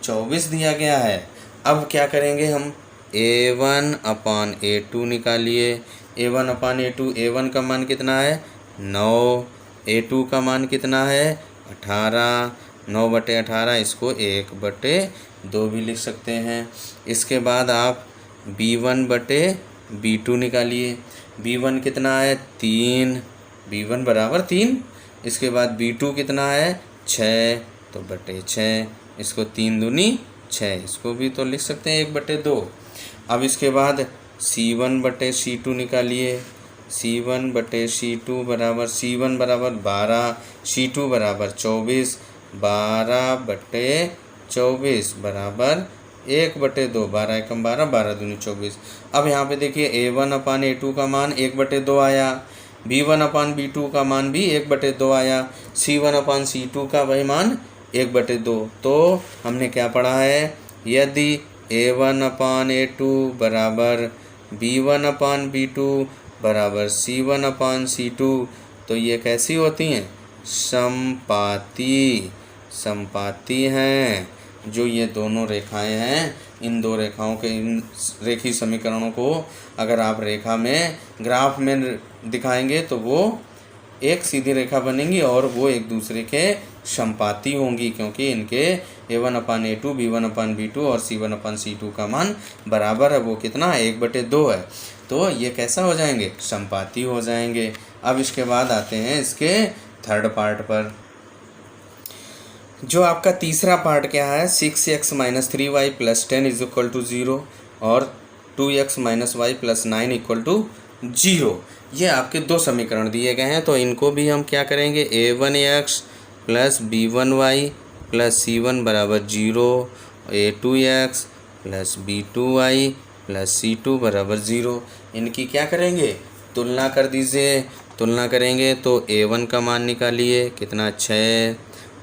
24 दिया गया है। अब क्या करेंगे हम, a1 अपान a2 निकालिए। a1 अपान a2, a1 का मान कितना है 9, a2 का मान कितना है 18, 9/18, इसको 1/2 भी लिख सकते हैं। इसके बाद आप b1/b2 निकालिए। b1 कितना है 3, b1 बराबर 3। इसके बाद b2 कितना है 6, तो बटे 6, इसको 3 दूनी 6, इसको भी तो लिख सकते हैं 1/2। अब इसके बाद c1/c2 निकालिए। c1/c2 बराबर, c1 बराबर 12, c2 बराबर 24, 12/24 बराबर 1/2, 12 एकम 12, 12 दूनी 24। अब यहाँ पे देखिए a1 अपान a2 का मान 1/2 आया, b1 अपान b2 का मान भी 1/2 आया, c1 अपान c2 का वही मान 1/2। तो हमने क्या पढ़ा है, यदि a1 अपान a2 बराबर b1 अपान b2 बराबर c1 अपान c2, तो ये कैसी होती हैं, समपाती हैं। जो ये दोनों रेखाएं हैं, इन दो रेखाओं के, इन रेखीय समीकरणों को अगर आप रेखा में ग्राफ में दिखाएंगे तो वो एक सीधी रेखा बनेंगी और वो एक दूसरे के समपाती होंगी, क्योंकि इनके a1 upon a2, b1 upon b2 और c1 अपान c2 का मान बराबर है। वो कितना है 1/2 है। तो ये कैसा हो जाएंगे, समपाती हो जाएंगे। अब इसके बाद आते हैं इसके थर्ड पार्ट पर। जो आपका तीसरा पार्ट क्या है, 6x minus 3y plus 10 is equal to 0 और 2x minus y plus 9 equal to 0। ये आपके दो समीकरण दिए गए हैं, तो इनको भी हम क्या करेंगे, a1x plus b1y plus c1 बराबर 0, a2x plus b2y plus c2 बराबर 0। इनकी क्या करेंगे, तुलना कर दीजिए। तुलना करेंगे तो a1 का मान निकालिए, कितना 6,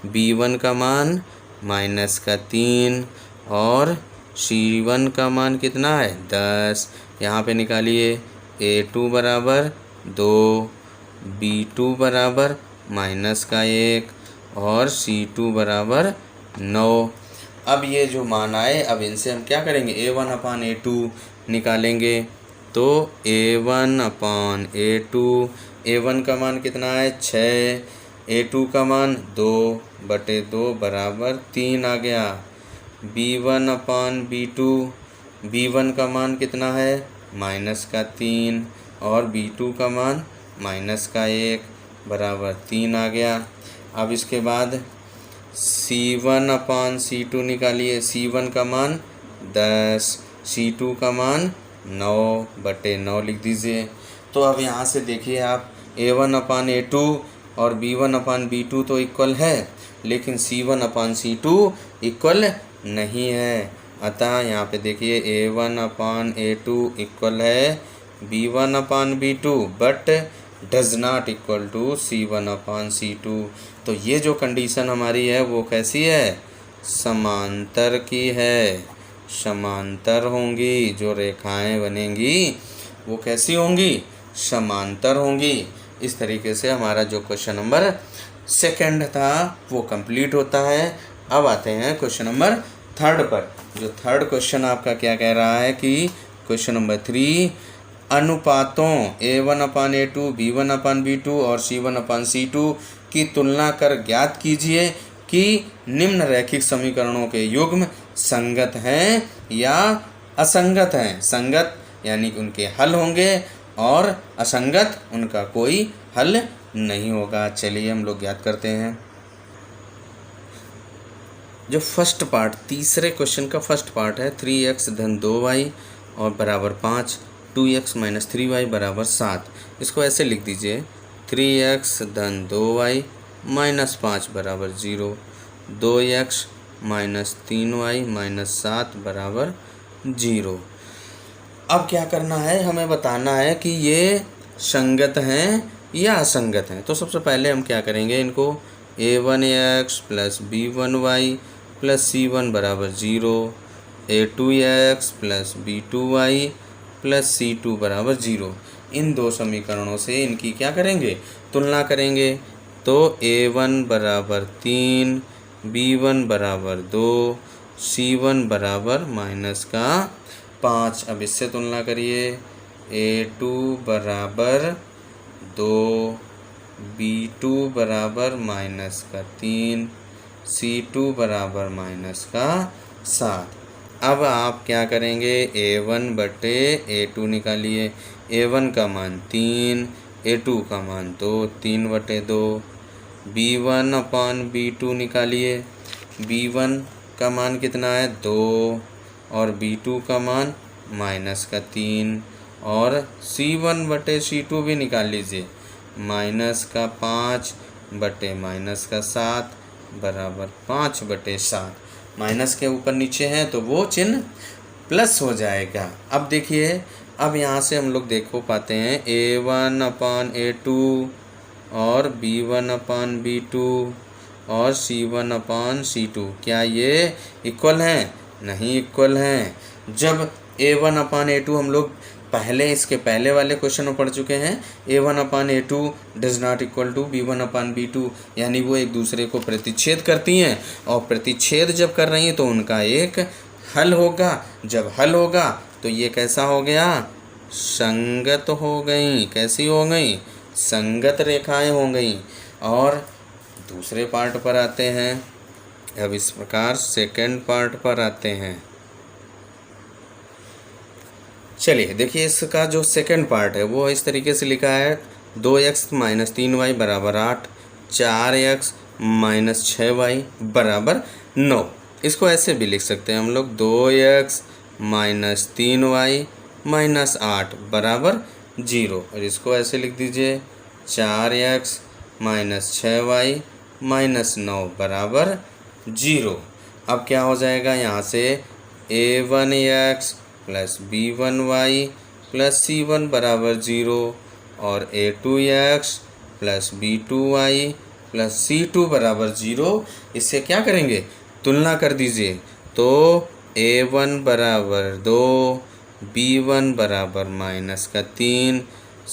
b1 का मान -3 और c1 का मान कितना है 10। यहाँ पे निकालिए a2 बराबर 2, b2 बराबर -1 और c2 बराबर 9। अब ये जो मान आए, अब इनसे हम क्या करेंगे, a1 अपान a2 निकालेंगे। तो a1 अपान a2, a1 का मान कितना है 6, a2 का मान 2/2 बराबर 3 आ गया। b1 अपान b2, b1 का मान कितना है -3 और b2 का मान -1 बराबर 3 आ गया। अब इसके बाद c1 अपान c2 निकालिए। c1 का मान 10, c2 का मान 9/9 लिख दीजिए। तो अब यहाँ से देखिए आप, a1 अपान a2 और b1 अपान b2 तो इक्वल है, लेकिन c1 अपान c2 इक्वल नहीं है। अतः यहाँ पे देखिए a1 अपान a2 इक्वल है b1 upon b2 but does not equal to c1 upon c2। तो ये जो कंडीशन हमारी है वो कैसी है, समांतर की है। समांतर होंगी, जो रेखाएं बनेंगी वो कैसी होंगी, समांतर होंगी। इस तरीके से हमारा जो क्वेश्चन नंबर सेकंड था वो कंप्लीट होता है। अब आते हैं क्वेश्चन नंबर थर्ड पर। जो थर्ड क्वेश्चन आपका क्या कह रहा है कि क्वेश्चन नंबर 3, अनुपातों a1 upon a2, b1 upon b2 और c1 अपान c2 की तुलना कर ज्ञात कीजिए कि निम्न रैखिक समीकरणों के युग्म संगत हैं या असंगत हैं। संगत यानी कि उनके हल होंगे और असंगत उनका कोई हल नहीं होगा। चलिए हम लोग ज्ञात करते हैं। जो फर्स्ट पार्ट, तीसरे क्वेश्चन का फर्स्ट पार्ट है, 3x धन 2y और बराबर 5, 2x माइनस 3y बराबर 7। इसको ऐसे लिख दीजिए, 3x धन 2y माइनस 5 बराबर 0, 2x माइनस 3y माइनस 7 बराबर 0। अब क्या करना है, हमें बताना है कि ये संगत हैं या असंगत हैं। तो सबसे पहले हम क्या करेंगे, इनको a1x plus b1y plus c1 बराबर 0, a2x plus b2y plus c2 बराबर 0, इन दो समीकरणों से इनकी क्या करेंगे, तुलना करेंगे। तो a1 बराबर 3, b1 बराबर 2, c1 बराबर माइनस का 5। अब इससे तुलना करिए, a2 बराबर 2, b2 बराबर माइनस का 3, c2 बराबर माइनस का 7। अब आप क्या करेंगे, a1 बटे a2 निकालिए। a1 का मान 3, a2 का मान 2, 3 बटे 2। b1 अपान b2 निकालिए। b1 का मान कितना है, 2, और b2 का मान माइनस का 3, और c1 बटे c2 भी निकाल लीजिए, माइनस का 5 बटे माइनस का 7 बराबर 5 बटे 7। माइनस के ऊपर नीचे हैं तो वो चिन्ह प्लस हो जाएगा। अब देखिए, अब यहाँ से हम लोग देखो पाते हैं a1 अपान a2 और b1 अपान b2 और c1 अपान c2, क्या ये इक्वल हैं? नहीं इक्वल हैं। जब a1 अपान a2 हम लोग पहले इसके पहले वाले क्वेश्चन में पढ़ चुके हैं, a1 upon a2 does not equal to b1 upon b2, यानी वो एक दूसरे को प्रतिच्छेद करती हैं, और प्रतिच्छेद जब कर रही हैं तो उनका एक हल होगा। जब हल होगा तो ये कैसा हो गया, संगत हो गई। कैसी हो गई, संगत रेखाएं हो गई। और दूसरे पार्ट पर आते हैं। अब इस प्रकार सेकंड पार्ट पर आते हैं। चलिए देखिए, इसका जो सेकंड पार्ट है वो इस तरीके से लिखा है, 2x माइनस 3y बराबर 8, 4x माइनस 6y बराबर 9। इसको ऐसे भी लिख सकते हैं हम लोग, 2x माइनस 3y माइनस 8 बराबर 0, और इसको ऐसे लिख दीजिए, 4x माइनस 6y माइनस 9 बराबर 0। अब क्या हो जाएगा, यहाँ से a1x plus b1y plus c1 बराबर 0 और a2x plus b2y plus c2 बराबर 0, इससे क्या करेंगे, तुलना कर दीजिए। तो a1 बराबर 2, b1 बराबर माइनस का 3,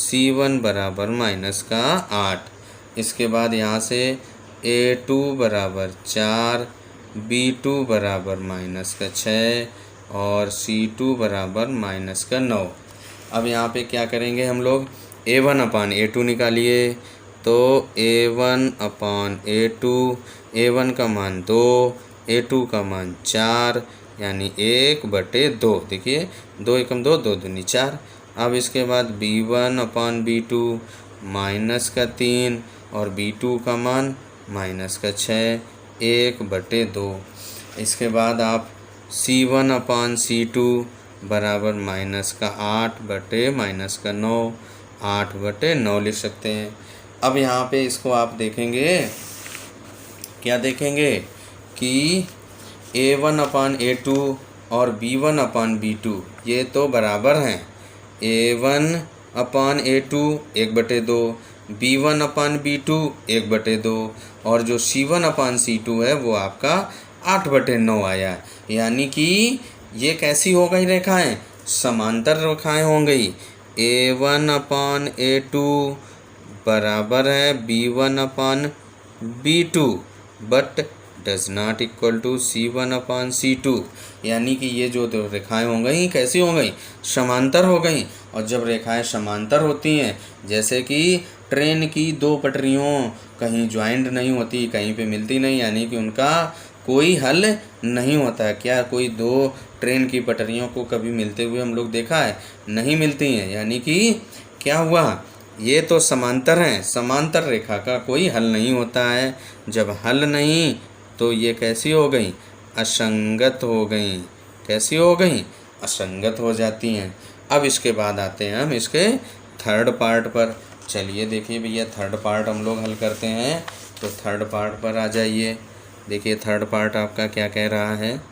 c1 बराबर माइनस का 8। इसके बाद यहाँ से a2 बराबर 4, b2 बराबर माइनस का 6 और c2 बराबर माइनस का 9। अब यहाँ पे क्या करेंगे हम लोग, a1 अपान a2 निकालिए। तो a1 अपान a2, a1 का मान 2, a2 का मान 4, यानी 1 बटे 2। देखिए 2 एकम 2, 2 दूनी 4। अब इसके बाद b1 अपान b2 माइनस का 3 और b2 का मान माइनस का 6, 1 बटे 2। इसके बाद आप c1 अपान c2 बराबर माइनस का 8 बटे माइनस का 9, 8 बटे 9 लिख सकते हैं। अब यहाँ पे इसको आप देखेंगे, क्या देखेंगे कि a1 अपान a2 और b1 अपान b2 ये तो बराबर हैं। a1 अपान a2 1 बटे 2, b1 अपान b2 1 बटे 2, और जो c1 अपान c2 है वो आपका 8 बटे 9 आया। यानी कि ये कैसी हो गई रेखाएं, समांतर रेखाएं हो गई। a1 अपान a2 बराबर है b1 upon b2 but does not equal to c1 upon c2, यानी कि ये जो दो रेखाएं हो गई कैसी हो गई, समांतर हो गई। और जब रेखाएं समांतर होती हैं, जैसे कि ट्रेन की दो पटरियों कहीं ज्वाइंट नहीं होती, कहीं पे मिलती नहीं, यानी कि उनका कोई हल नहीं होता है। क्या कोई दो ट्रेन की पटरियों को कभी मिलते हुए हम लोग देखा है? नहीं मिलती हैं, यानी कि क्या हुआ, ये तो समांतर हैं, समांतर रेखा का कोई हल नहीं होता है। जब हल नहीं तो ये कैसी हो गई? असंगत हो गई। कैसी हो गई? असंगत हो जाती हैं। अब इसके बाद आते हैं हम इसके थर्ड पार्ट पर। चलिए देखिए भैया, थर्ड पार्ट हम लोग हल करते हैं। तो थर्ड पार्ट पर आ जाइए। देखिए थर्ड पार्ट आपका क्या कह रहा है।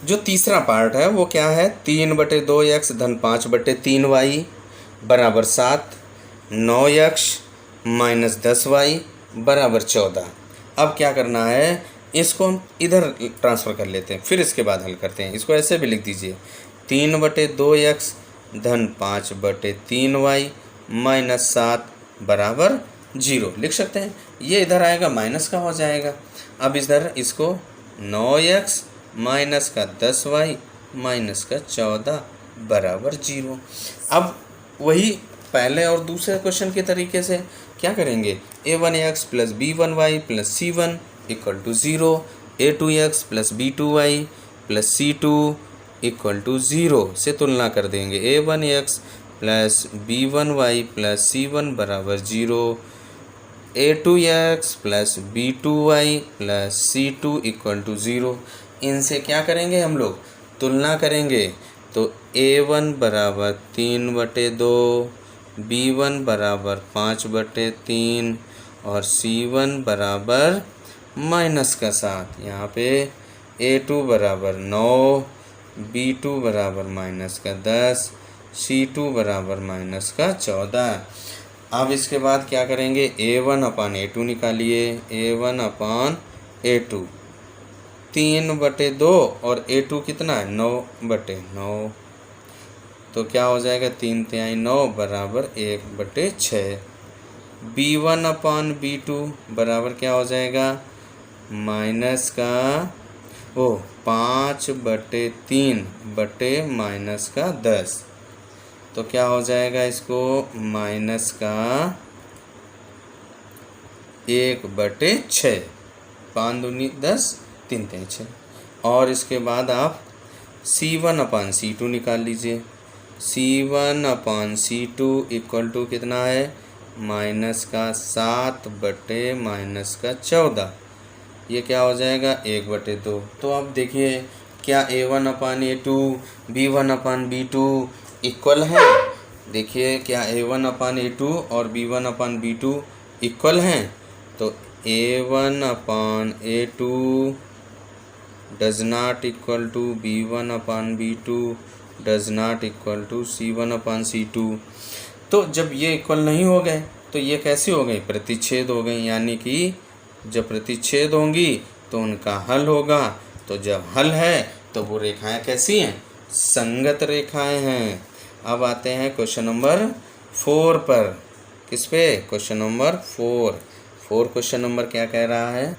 जो तीसरा पार्ट है वो क्या है? 3/2x धन 5/3y बराबर 7, 9x माइनस 10y बराबर 14। अब क्या करना है, इसको हम इधर ट्रांसफ़र कर लेते हैं, फिर इसके बाद हल करते हैं। इसको ऐसे भी लिख दीजिए, 3/2x धन 5/3y माइनस 7 बराबर 0 लिख सकते हैं। ये इधर आएगा माइनस का हो जाएगा। अब इधर इसको 9x माइनस का 10y माइनस का 14 बराबर 0। अब वही पहले और दूसरे क्वेश्चन के तरीके से क्या करेंगे, a1x plus b1y plus c1 equal to 0, a2x plus b2y plus c2 equal to 0 से तुलना कर देंगे। a1x plus b1y plus c1 बराबर 0, a2x plus b2y plus c2 equal to 0। इनसे क्या करेंगे हम लोग? तुलना करेंगे। तो a1 बराबर 3/2, b1 बराबर 5/3 और c1 बराबर माइनस का 7। यहाँ पे a2 बराबर 9, b2 बराबर माइनस का 10, c2 बराबर माइनस का 14। अब इसके बाद क्या करेंगे, a1 अपान a2 निकालिए। a1 अपान a2 3/2 और a2 कितना है? 9/9। तो क्या हो जाएगा, 3 तिहाई 9 बराबर 1/6। b1 अपान b2 बराबर क्या हो जाएगा, माइनस का 5/3 बटे माइनस का 10। तो क्या हो जाएगा, इसको माइनस का 1/6। 5 दूनी 10, 3 तिहाई 6। और इसके बाद आप c1 अपान c2 निकाल लीजिए। c1 upon c2 equal to कितना है, माइनस का 7 बटे माइनस का 14। ये क्या हो जाएगा, 1/2। तो अब देखिए, क्या a1 upon a2 b1 upon b2 equal है? देखिए, क्या a1 अपान a2 और b1 अपान b2 इक्वल हैं? तो a1 upon a2 does not equal to b1 upon b2 does not equal to c1 upon c2। तो जब ये equal नहीं हो गए तो ये कैसी हो गई, प्रतिच्छेद हो गई। यानी कि जब प्रतिच्छेद होंगी तो उनका हल होगा। तो जब हल है तो वो रेखाएं कैसी हैं, संगत रेखाएं हैं। अब आते हैं क्वेश्चन नंबर 4 पर। किस पे? क्वेश्चन नंबर 4 क्वेश्चन नंबर क्या कह रहा है,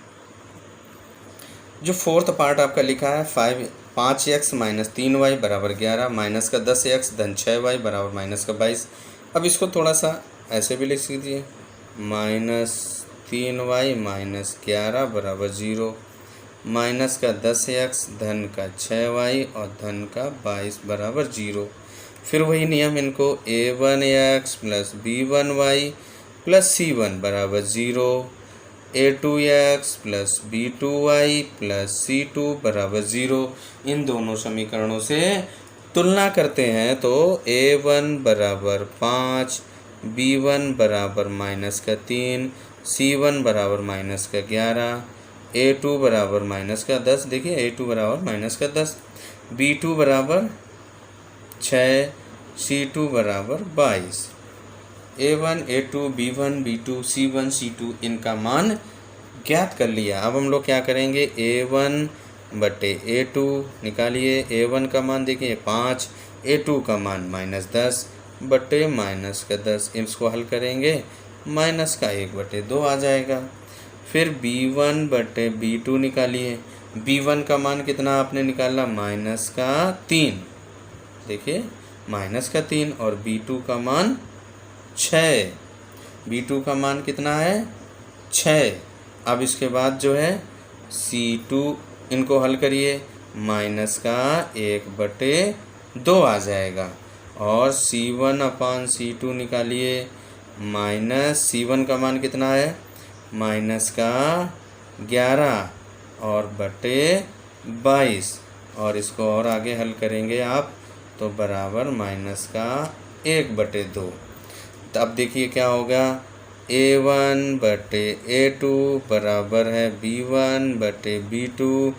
जो फोर्थ पार्ट आपका लिखा है 5x माइनस 3y बराबर 11 माइनस का 10x धन 6y बराबर माइनस का 22। अब इसको थोड़ा सा ऐसे भी लिख दीजिए, माइनस 3y माइनस 11 बराबर 0 माइनस का 10x धन का 6y और धन का 22 बराबर 0। फिर वही नियम, इनको a1x plus b1y plus c1 बराबर 0, a2x plus b2y plus c2 बराबर 0। इन दोनों समीकरणों से तुलना करते हैं तो a1 बराबर 5, b1 बराबर माइनस का 3, c1 बराबर माइनस का 11, a2 बराबर माइनस का 10। देखिए a2 बराबर माइनस का 10, b2 बराबर 6, c2 बराबर 22। a1, a2, b1, b2, c1, c2 इनका मान ज्ञात कर लिया। अब हम लोग क्या करेंगे, a1 बटे a2 निकालिए। a1 का मान देखिए 5, a2 का मान -10 बटे माइनस का 10। इसको हल करेंगे, माइनस का 1/2 आ जाएगा। फिर b1 बटे b2 निकालिए। b1 का मान कितना आपने निकाला, माइनस का 3। देखिए माइनस का 3 और b2 का मान 6। B2 का मान कितना है 6। अब इसके बाद जो है C2 इनको हल करिए, माइनस का 1/2 आ जाएगा। और C1 अपान C2 निकालिए, माइनस C1 का मान कितना है माइनस का 11 और बटे 22। और इसको और आगे हल करेंगे आप तो बराबर माइनस का 1/2। तो अब देखिए क्या होगा, A1/A2 बराबर है B1/B2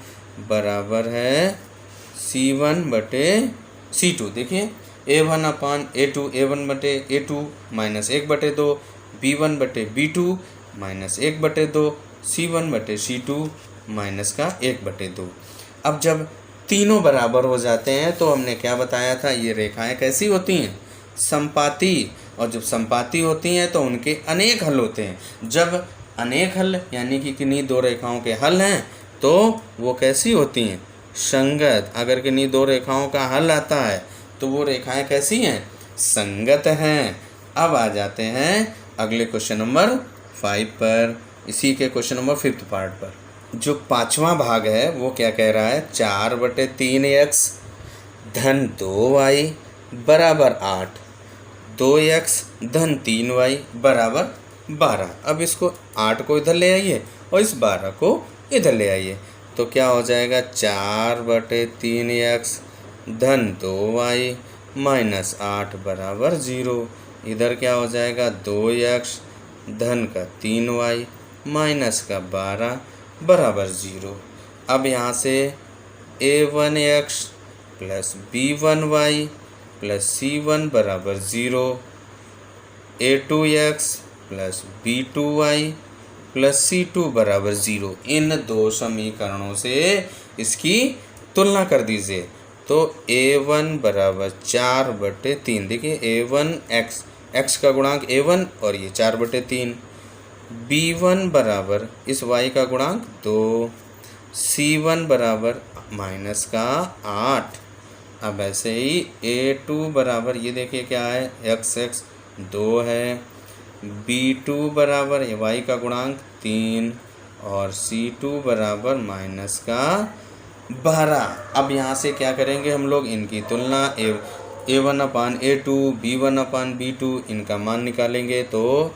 बराबर है C1/C2। देखिए A1/A2 A1/A2 minus 1/2, B1/B2 minus 1/2, C1/C2 minus का 1/2। अब जब तीनों बराबर हो जाते हैं तो हमने क्या बताया था, ये रेखाएं कैसी होती हैं समपाती। और जब समपाती होती हैं तो उनके अनेक हल होते हैं। जब अनेक हल यानी कि किन्हीं दो रेखाओं के हल हैं तो वो कैसी होती हैं संगत। अगर किन्हीं दो रेखाओं का हल आता है तो वो रेखाएं कैसी हैं संगत हैं। अब आ जाते हैं अगले क्वेश्चन नंबर 5 पर, इसी के क्वेश्चन नंबर 5th पार्ट पर। जो 5वां भाग है वो क्या कह रहा है, 4/3x धन 2y बराबर 8, 2x धन 3y बराबर 12। अब इसको 8 को इधर ले आइए और इस 12 को इधर ले आइए तो क्या हो जाएगा, 4/3x धन 2y माइनस 8 बराबर 0। इधर क्या हो जाएगा, 2x धन का 3y माइनस का 12 बराबर 0। अब यहाँ से A1x plus B1y plus C1 बराबर 0, A2x plus B2y plus C2 बराबर 0। इन दो समीकरणों से इसकी तुलना कर दीजिए तो A1 बराबर 4/3। देखिए A1 x का गुणांक A1 और ये 4/3, B1 बराबर इस y का गुणांक 2, C1 बराबर माइनस का 8। अब ऐसे ही A2 बराबर ये देखिए क्या है x 2 है, B2 बराबर y का गुणांक 3 और C2 बराबर माइनस का 12। अब यहाँ से क्या करेंगे हम लोग, इनकी तुलना A1/A2 B1/B2 इनका मान निकालेंगे तो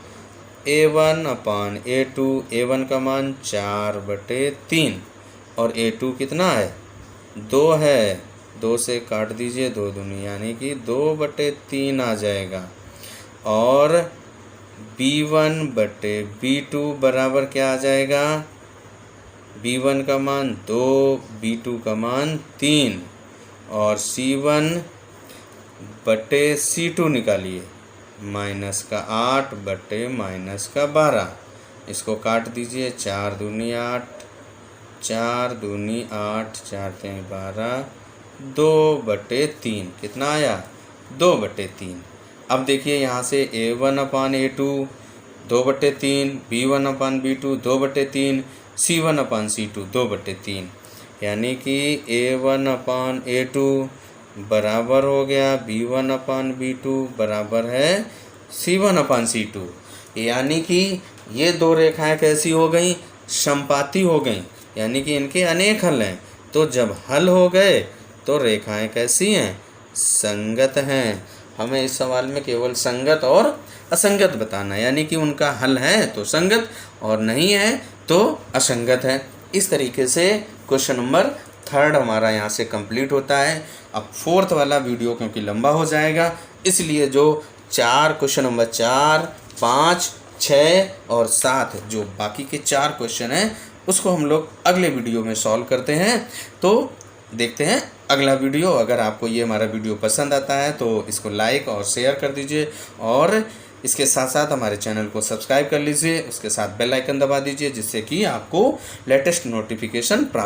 A1/A2 A1 का मान 4/3 और A2 कितना है 2 है, 2 से काट दीजिए, 2 दूनी यानी कि 2/3 आ जाएगा। और B1/B2 बराबर क्या आ जाएगा, B1 का मान 2 B2 का मान 3 और C1/C2 निकालिए, माइनस का 8 बटे माइनस का 12। इसको काट दीजिए, 4 दूनी 8, 4 दूनी 8, 4 3 12, 2/3 कितना आया 2/3। अब देखिए यहाँ से A1/A2 2/3, B1/B2 2/3, C1/C2 2/3 यानी कि A1/A2 बराबर हो गया B1/B2 बराबर है C1/C2। यानी कि ये दो रेखाएं कैसी हो गई समपाती हो गई, यानी कि इनके अनेक हल हैं। तो जब हल हो गए तो रेखाएं कैसी हैं संगत हैं। हमें इस सवाल में केवल संगत और असंगत बताना है, यानी कि उनका हल है तो संगत और नहीं है तो असंगत है। इस तरीके से क्वेश्चन नंबर 3 हमारा यहाँ से कंप्लीट होता है। अब 4th वाला वीडियो क्योंकि लंबा हो जाएगा इसलिए जो 4 क्वेश्चन नंबर 4, 5, 6 और 7 जो बाकी के 4 क्वेश्चन हैं उसको हम लोग अगले वीडियो में सॉल्व करते हैं। तो देखते हैं अगला वीडियो। अगर आपको ये हमारा वीडियो पसंद आता है तो इसको लाइक और शेयर कर दीजिए और इसके साथ साथ हमारे चैनल को सब्सक्राइब कर लीजिए, उसके साथ बेल आइकन दबा दीजिए जिससे कि आपको लेटेस्ट नोटिफिकेशन प्राप्त